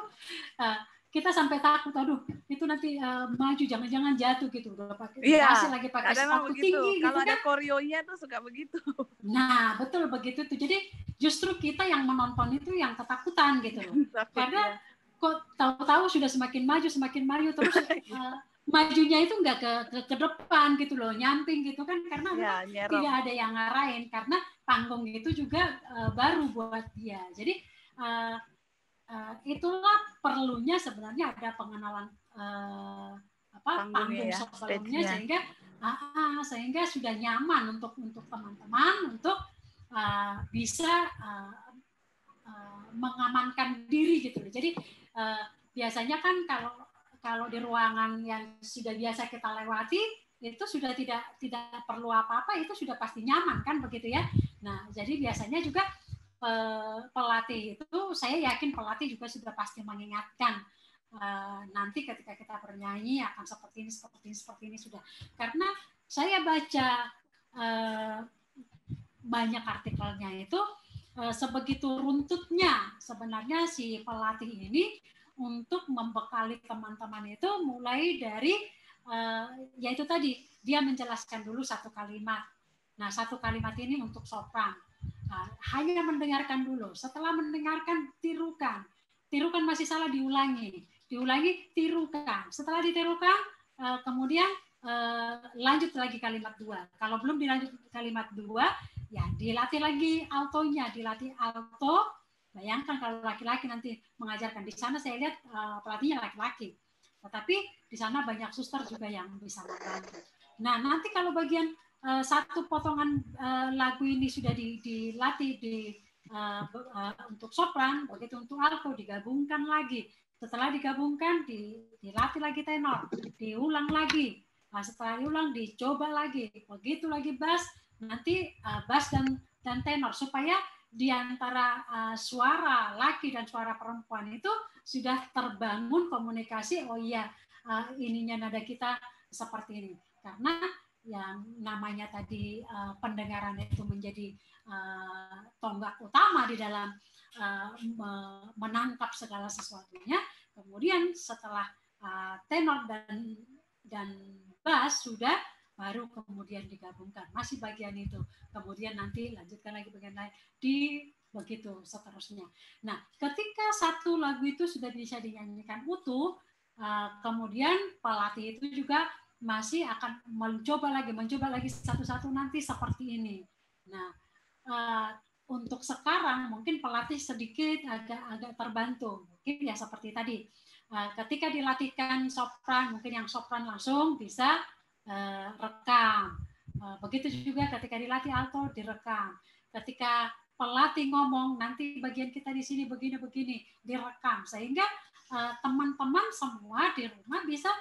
kita sampai takut, aduh itu nanti maju jangan-jangan jatuh gitu, udah pakai lagi pakai sepatu tinggi gitu, kalau ada koreonya tuh suka begitu. Nah betul begitu tuh, jadi justru kita yang menonton itu yang ketakutan gitu loh, karena kok tahu-tahu sudah semakin maju terus majunya itu nggak ke depan gitu loh, nyamping gitu kan, karena tidak ada yang ngarahin, karena panggung itu juga baru buat dia. Jadi itulah perlunya sebenarnya ada pengenalan panggung ya, sebelumnya, sehingga sudah nyaman untuk teman-teman untuk bisa mengamankan diri gitu. Jadi biasanya kan kalau di ruangan yang sudah biasa kita lewati itu sudah tidak perlu apa-apa, itu sudah pasti nyaman kan begitu ya. Nah, jadi biasanya juga pelatih itu, saya yakin pelatih juga sudah pasti mengingatkan nanti ketika kita bernyanyi akan seperti ini sudah. Karena saya baca banyak artikelnya itu sebegitu runtutnya sebenarnya si pelatih ini untuk membekali teman-teman itu, mulai dari yaitu tadi, dia menjelaskan dulu satu kalimat. Nah, satu kalimat ini untuk sopran. Hanya mendengarkan dulu. Setelah mendengarkan, tirukan. Tirukan masih salah, diulangi, tirukan. Setelah ditirukan, kemudian lanjut lagi kalimat 2. Kalau belum dilanjut kalimat 2, ya dilatih lagi altonya, dilatih alto. Bayangkan kalau laki-laki nanti mengajarkan. Di sana saya lihat pelatihnya laki-laki. Tetapi di sana banyak suster juga yang bisa membantu. Nah, nanti kalau bagian satu potongan lagu ini sudah dilatih untuk sopran, begitu untuk alto digabungkan lagi. Setelah digabungkan, dilatih lagi tenor, diulang lagi. Nah, setelah diulang, dicoba lagi. Begitu lagi bass, nanti bass dan tenor. Supaya di antara suara laki dan suara perempuan itu sudah terbangun komunikasi, oh iya, ininya nada kita seperti ini. Karena yang namanya tadi pendengaran itu menjadi tonggak utama di dalam menangkap segala sesuatunya. Kemudian setelah tenor dan bass sudah, baru kemudian digabungkan. Masih bagian itu. Kemudian nanti lanjutkan lagi bagian lain. Begitu seterusnya. Nah, ketika satu lagu itu sudah bisa dinyanyikan utuh, kemudian pelatih itu juga masih akan mencoba lagi satu-satu nanti seperti ini. Nah, untuk sekarang mungkin pelatih sedikit agak terbantu. Mungkin ya seperti tadi. Ketika dilatihkan sopran, mungkin yang sopran langsung bisa rekam. Begitu juga ketika dilatih alto direkam. Ketika pelatih ngomong nanti bagian kita di sini begini direkam, sehingga teman-teman semua di rumah bisa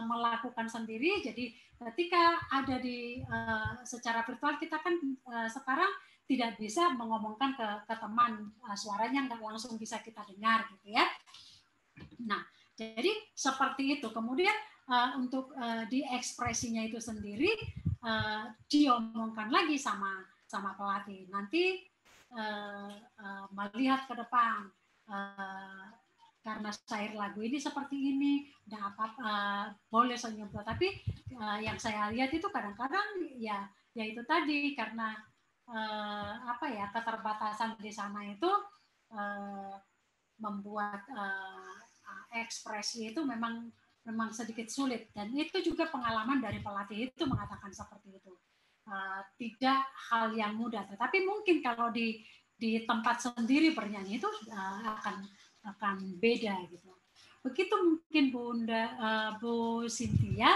melakukan sendiri. Jadi ketika ada di secara virtual, kita kan sekarang tidak bisa mengomongkan ke teman, suaranya nggak langsung bisa kita dengar gitu ya. Nah, jadi seperti itu. Kemudian untuk di ekspresinya itu sendiri diomongkan lagi sama pelatih. Nanti melihat ke depan, karena syair lagu ini seperti ini, dan boleh senyum. Tapi yang saya lihat itu kadang-kadang ya itu tadi, karena keterbatasan di sana itu membuat ekspresi itu memang sedikit sulit, dan itu juga pengalaman dari pelatih itu mengatakan seperti itu. Tidak hal yang mudah, tetapi mungkin kalau di tempat sendiri bernyanyi itu akan beda gitu. Begitu mungkin Bu Cynthia.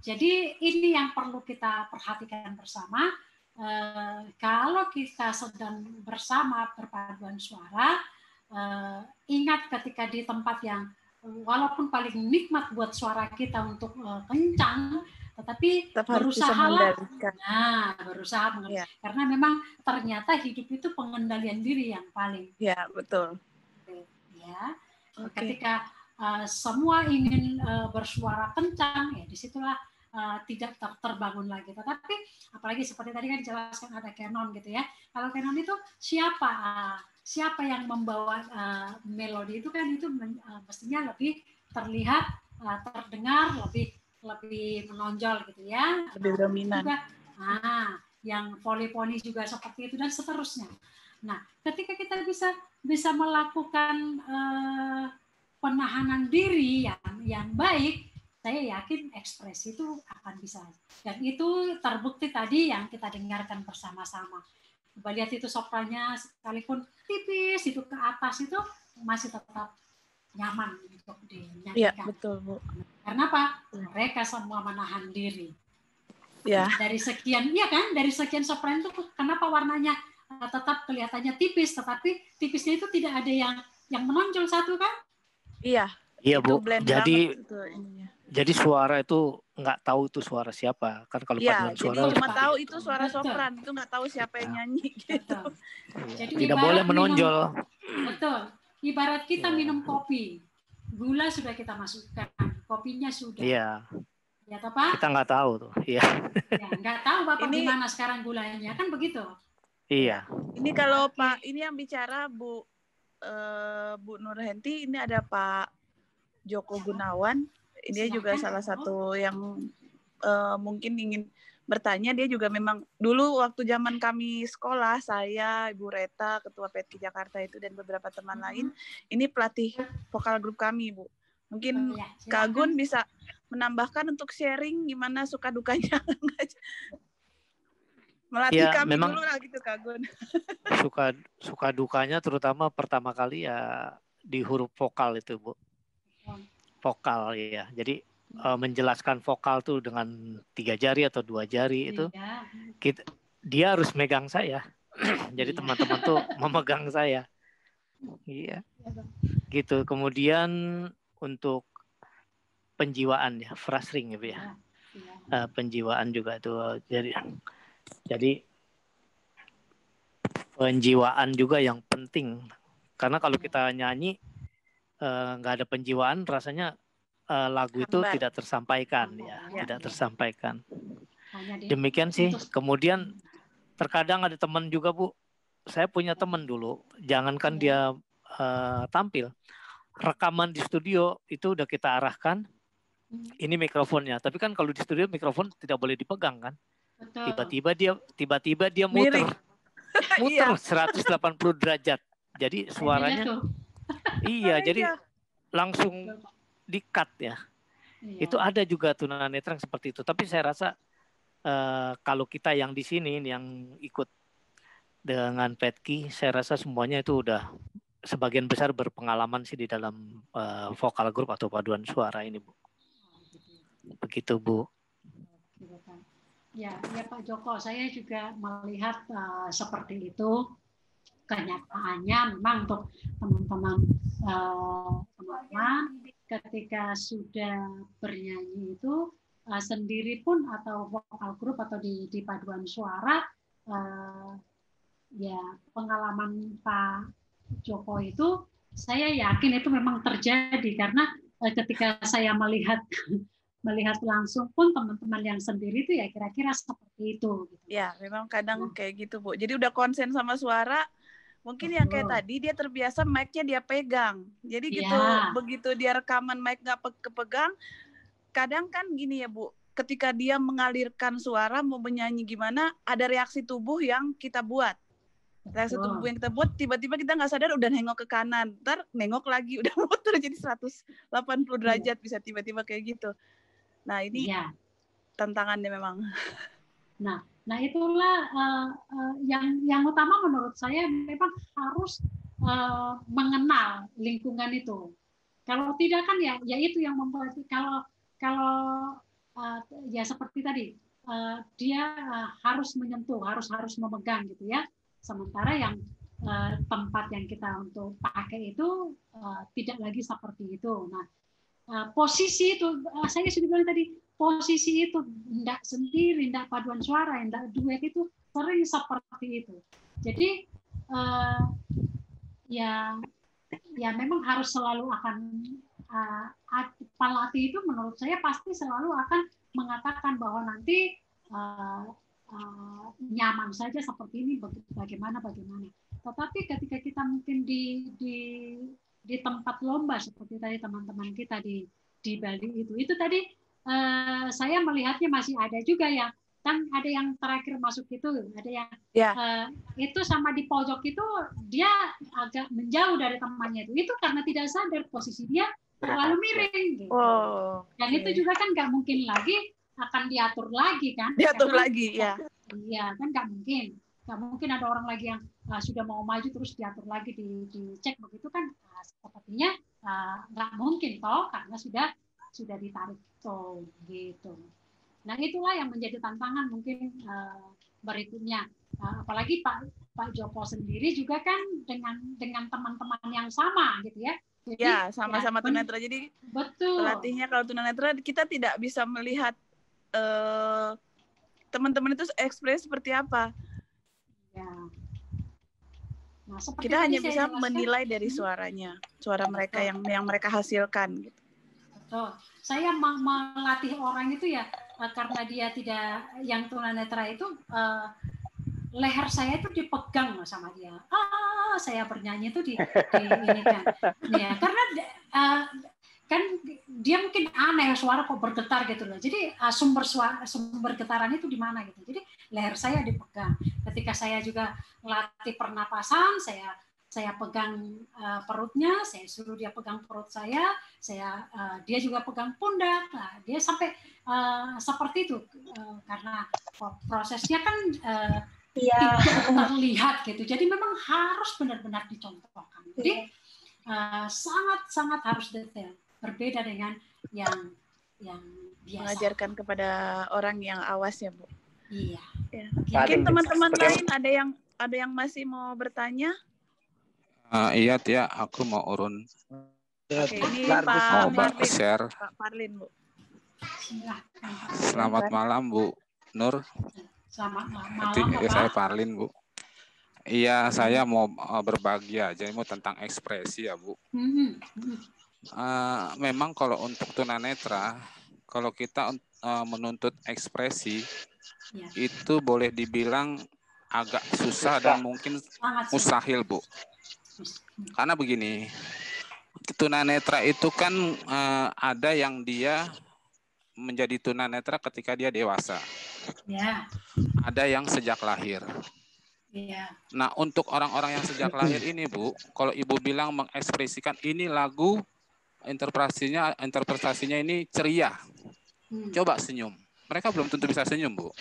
Jadi ini yang perlu kita perhatikan bersama. Kalau kita sedang bersama berpaduan suara, ingat ketika di tempat yang walaupun paling nikmat buat suara kita untuk kencang, tetapi berusahalah, karena memang ternyata hidup itu pengendalian diri yang paling. Ya, betul. Ya, ketika semua ingin bersuara kencang, ya disitulah tidak terbangun lagi. Tetapi apalagi seperti tadi kan dijelaskan ada canon gitu ya. Kalau canon itu siapa yang membawa melodi itu kan, itu mestinya lebih terlihat, terdengar, lebih menonjol gitu ya. Lebih dominan. Juga, yang polifoni juga seperti itu dan seterusnya. Nah, ketika kita bisa melakukan penahanan diri yang baik, saya yakin ekspresi itu akan bisa. Dan itu terbukti tadi yang kita dengarkan bersama-sama. Coba lihat itu soprannya, sekalipun tipis itu ke atas itu masih tetap nyaman untuk dinyanyikan. Iya, betul, Bu. Karena apa? Mereka semua menahan diri. Ya. Dari sekian sopran itu kenapa warnanya tetap kelihatannya tipis, tetapi tipisnya itu tidak ada yang menonjol satu kan? Iya. Iya, Bu. Jadi suara itu nggak tahu itu suara siapa kan, kalau paduan suara. Jadi cuma tahu itu suara sopran, itu nggak tahu siapa yang nyanyi gitu. Jadi tidak boleh menonjol. Betul. Ibarat kita minum kopi, gula sudah kita masukkan, kopinya sudah. Iya. Ya, Pak? Kita nggak tahu tuh. Iya. Ya, nggak tahu Bapak gimana sekarang gulanya, kan begitu. Iya. Ini kalau Pak, ini yang bicara Bu Nurhenti, ini ada Pak Joko Gunawan. Dia juga salah satu yang mungkin ingin bertanya. Dia juga memang dulu waktu zaman kami sekolah, saya, Ibu Reta, Ketua PETKI Jakarta itu, dan beberapa teman lain, ini pelatih vokal grup kami, Bu. Mungkin Kak Gun bisa menambahkan untuk sharing gimana suka dukanya. Melatih Ya, kami memang dulu lah gitu Kak Gun. suka dukanya terutama pertama kali ya di huruf vokal itu, Bu. Vokal ya. Jadi menjelaskan vokal tuh dengan 3 jari atau 2 jari itu dia harus megang saya. Jadi teman-teman tuh memegang saya. Iya. Gitu. Kemudian untuk penjiwaan ya, phrasing gitu ya. Penjiwaan juga tuh. Jadi penjiwaan juga yang penting. Karena kalau kita nyanyi nggak ada penjiwaan, rasanya lagu itu tidak tersampaikan ya, tidak tersampaikan. Demikian sih. Kemudian terkadang ada teman juga, Bu. Saya punya teman dulu, jangankan dia tampil, rekaman di studio itu udah kita arahkan. Ini mikrofonnya, tapi kan kalau di studio mikrofon tidak boleh dipegang kan. Tiba-tiba dia muter 180 derajat. Jadi suaranya iya, jadi langsung di-cut ya. Itu ada juga tunanetra yang seperti itu. Tapi saya rasa kalau kita yang di sini yang ikut dengan Petki, saya rasa semuanya itu udah sebagian besar berpengalaman sih di dalam vokal grup atau paduan suara ini, Bu. Begitu, Bu. Ya Pak Joko, saya juga melihat seperti itu. Kenyataannya memang untuk teman-teman ketika sudah bernyanyi itu sendiri pun atau vokal grup atau di paduan suara, ya pengalaman Pak Joko itu saya yakin itu memang terjadi karena ketika saya melihat langsung pun teman-teman yang sendiri itu ya kira-kira seperti itu. Gitu. Ya, memang kadang kayak gitu, Bu. Jadi udah konsen sama suara, mungkin yang kayak tadi dia terbiasa mic-nya dia pegang. Jadi gitu, begitu dia rekaman mic nggak kepegang, kadang kan gini ya, Bu, ketika dia mengalirkan suara, mau menyanyi gimana, ada reaksi tubuh yang kita buat. Reaksi tubuh yang kita buat, tiba-tiba kita nggak sadar udah nengok ke kanan, ntar nengok lagi, udah muter jadi 180 derajat, bisa tiba-tiba kayak gitu. Nah ini tantangannya memang. Nah itulah yang utama menurut saya memang harus mengenal lingkungan itu. Kalau tidak kan ya itu yang membuat kalau ya seperti tadi dia harus menyentuh, harus memegang gitu ya. Sementara yang tempat yang kita untuk pakai itu tidak lagi seperti itu. Nah posisi itu saya sudah bilang tadi, posisi itu tidak sendiri, tidak paduan suara, tidak duet itu sering seperti itu. Jadi ya memang harus selalu akan pelatih itu menurut saya pasti selalu akan mengatakan bahwa nanti nyaman saja seperti ini, bagaimana. Tetapi ketika kita mungkin di tempat lomba seperti tadi teman-teman kita di Bali itu tadi saya melihatnya masih ada juga ya, kan ada yang terakhir masuk itu, ada yang itu sama di pojok itu dia agak menjauh dari temannya itu karena tidak sadar posisi dia terlalu miring gitu. Dan itu juga kan nggak mungkin lagi akan diatur lagi kan? Iya kan nggak mungkin ada orang lagi yang sudah mau maju terus diatur lagi dicek begitu kan? Sepertinya nggak mungkin toh karena sudah ditarik toh gitu. Nah itulah yang menjadi tantangan mungkin berikutnya. Apalagi Pak Joko sendiri juga kan dengan teman-teman yang sama gitu ya. Jadi, sama-sama tunanetra. Jadi betul. Pelatihnya kalau tunanetra kita tidak bisa melihat teman-teman itu ekspresi seperti apa. Ya. Nah, kita hanya bisa menilai dari suaranya, suara mereka yang mereka hasilkan. Gitu. Betul. Saya melatih orang itu ya karena dia tidak yang tunanetra itu leher saya itu dipegang sama dia. Saya bernyanyi itu di ini kan. Ya, karena kan dia mungkin aneh suara kok bergetar gitu loh. Jadi sumber getaran itu di mana gitu. Jadi leher saya dipegang. Ketika saya juga melatih pernapasan, saya saya pegang perutnya, saya suruh dia pegang perut saya dia juga pegang pundak. Nah, dia sampai seperti itu karena prosesnya kan tidak terlihat gitu. Jadi memang harus benar-benar dicontohkan. Jadi sangat-sangat harus detail. Berbeda dengan yang biasa. Mengajarkan kepada orang yang awas ya, Bu. Iya. Ya. Mungkin teman-teman lain ada yang masih mau bertanya? Iya, Tia, aku mau urun. Oke, ini mau Pak share. Pak Parlin, Bu. Selamat malam, Bu Nur. Selamat malam. Saya Parlin, Bu. Iya, saya mau berbagi aja mau tentang ekspresi ya, Bu. Memang kalau untuk tunanetra, kalau kita menuntut ekspresi, itu boleh dibilang agak susah dan mungkin mustahil, Bu. Karena begini, tunanetra itu kan ada yang dia menjadi tunanetra ketika dia dewasa. Ya. Ada yang sejak lahir. Ya. Nah, untuk orang-orang yang sejak lahir ini, Bu, kalau Ibu bilang mengekspresikan ini lagu, interpretasinya ini ceria. Coba senyum. Mereka belum tentu bisa senyum, Bu.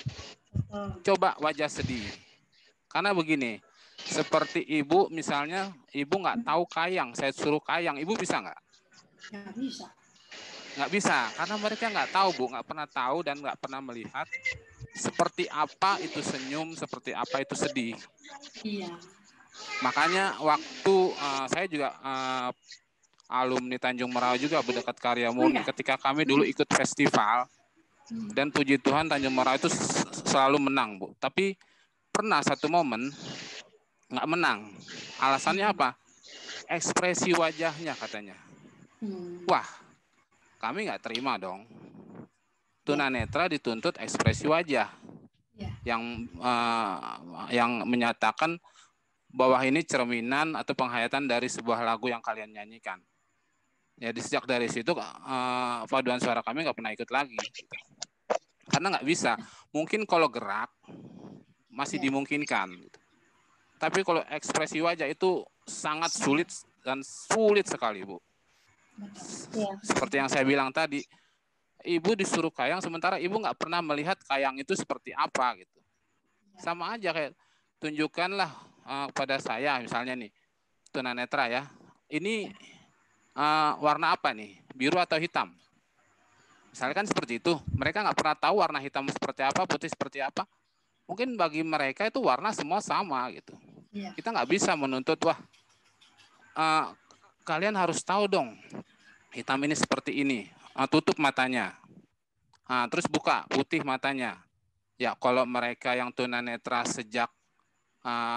Coba wajah sedih. Karena begini, seperti Ibu misalnya, Ibu nggak tahu kayang, saya suruh kayang, Ibu bisa nggak? Nggak bisa. Nggak bisa, karena mereka nggak tahu, Bu, nggak pernah tahu dan nggak pernah melihat seperti apa itu senyum, seperti apa itu sedih. Iya. Makanya waktu saya juga alumni Tanjung Merawi juga berdekat Karya Murni, ketika kami dulu ikut festival, dan puji Tuhan Tanjung Merawi itu selalu menang, Bu. Tapi pernah satu momen nggak menang. Alasannya apa? Ekspresi wajahnya katanya. Wah, kami nggak terima dong. Tunanetra dituntut ekspresi wajah yang menyatakan bahwa ini cerminan atau penghayatan dari sebuah lagu yang kalian nyanyikan. Ya, sejak dari situ paduan suara kami nggak pernah ikut lagi. Karena nggak bisa. Mungkin kalau gerak masih dimungkinkan. Tapi kalau ekspresi wajah itu sangat sulit dan sulit sekali, Bu. Seperti yang saya bilang tadi, Ibu disuruh kayang sementara Ibu nggak pernah melihat kayang itu seperti apa gitu. Sama aja kayak tunjukkanlah pada saya misalnya nih tunanetra ya. Ini warna apa nih? Biru atau hitam? Misalkan seperti itu. Mereka nggak pernah tahu warna hitam seperti apa, putih seperti apa. Mungkin bagi mereka itu warna semua sama gitu. Kita nggak bisa menuntut kalian harus tahu dong hitam ini seperti ini. Tutup matanya. Terus buka putih matanya. Ya kalau mereka yang tunanetra sejak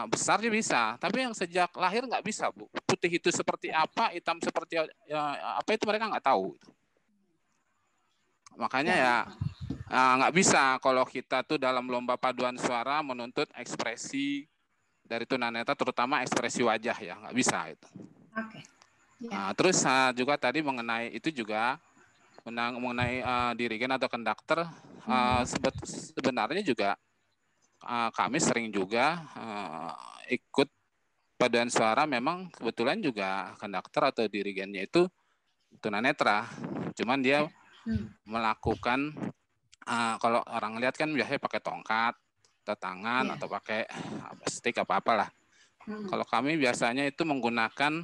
besar dia bisa, tapi yang sejak lahir nggak bisa, Bu. Putih itu seperti apa, hitam seperti apa itu mereka nggak tahu. Makanya ya nggak bisa kalau kita tuh dalam lomba paduan suara menuntut ekspresi dari tunanetra, terutama ekspresi wajah ya, nggak bisa itu. Terus juga tadi mengenai itu juga mengenai dirigen atau konduktor, sebenarnya juga kami sering juga ikut paduan suara, memang kebetulan juga konduktor atau dirigennya itu tunanetra, cuman dia melakukan kalau orang lihat kan biasanya pakai tongkat atau tangan atau pakai stick apa-apalah. Kalau kami biasanya itu menggunakan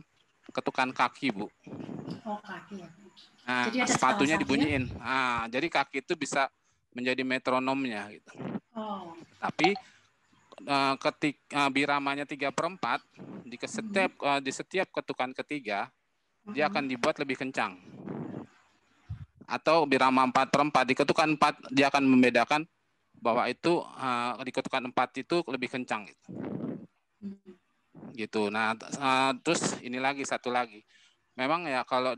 ketukan kaki, Bu. Oh, kaki ya. Nah, jadi sepatunya dibunyiin. Jadi kaki itu bisa menjadi metronomnya gitu. Oh. Tapi ketika biramanya 3/4 di setiap ketukan ketiga dia akan dibuat lebih kencang. Atau birama 4/4 di ketukan 4 dia akan membedakan bahwa itu di ketukan 4 itu lebih kencang gitu. Gitu. Nah, terus ini lagi satu lagi. Memang ya kalau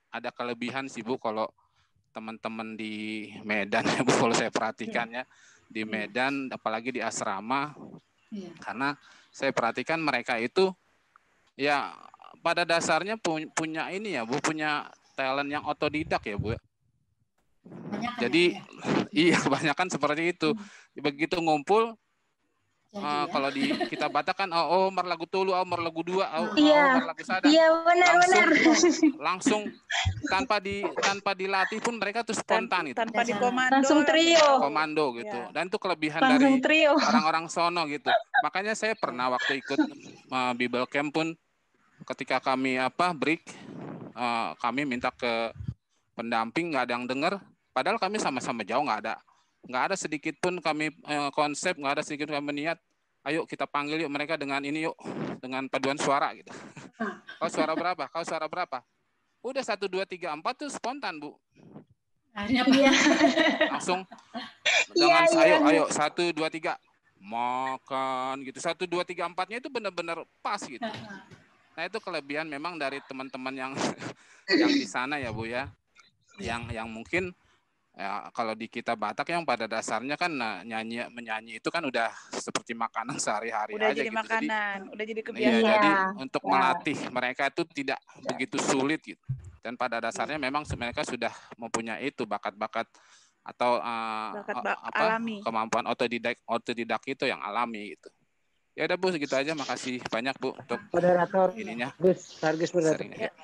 ada kelebihan sih, Bu, kalau teman-teman di Medan ya, Bu, kalau saya perhatikannya di Medan apalagi di asrama. Karena saya perhatikan mereka itu ya pada dasarnya punya ini ya, Bu, punya talent yang otodidak ya, Bu. Jadi iya kebanyakan seperti itu. Begitu ngumpul kalau di kita Batak kan mar lagu tulu, mar lagu dua, Iya. mar lagu sada. Iya, benar-benar. Langsung tanpa dilatih pun mereka tuh spontan itu. Tanpa dikomando. Langsung trio. Komando gitu. Ya. Dan itu kelebihan Langsung dari trio. orang-orang sono gitu. Makanya saya pernah waktu ikut Bible Camp pun ketika kami break, kami minta ke pendamping, nggak ada yang dengar. Padahal kami sama-sama jauh, nggak ada sedikit pun kami konsep, nggak ada sedikit kami niat. Ayo kita panggil yuk mereka dengan ini yuk, dengan paduan suara gitu. Kau suara berapa? Kau suara berapa? Udah 1, 2, 3, 4 tuh spontan, Bu. Iya. Langsung dengan ayo 1, 2, 3 makan gitu. 1, 2, 3, 4-nya itu benar-benar pas gitu. Nah itu kelebihan memang dari teman-teman yang di sana ya Bu ya. Yang mungkin ya, kalau di kita Batak yang pada dasarnya kan menyanyi itu kan udah seperti makanan sehari-hari Udah aja jadi gitu. makanan, udah jadi Iya, kebiasaan. jadi untuk melatih mereka itu tidak begitu sulit gitu. Dan pada dasarnya memang mereka sudah mempunyai itu bakat-bakat atau alami. kemampuan otodidak itu yang alami gitu. Ya udah Bu, segitu aja. Makasih banyak Bu untuk moderator. ininya. Gus moderator. Sharingnya.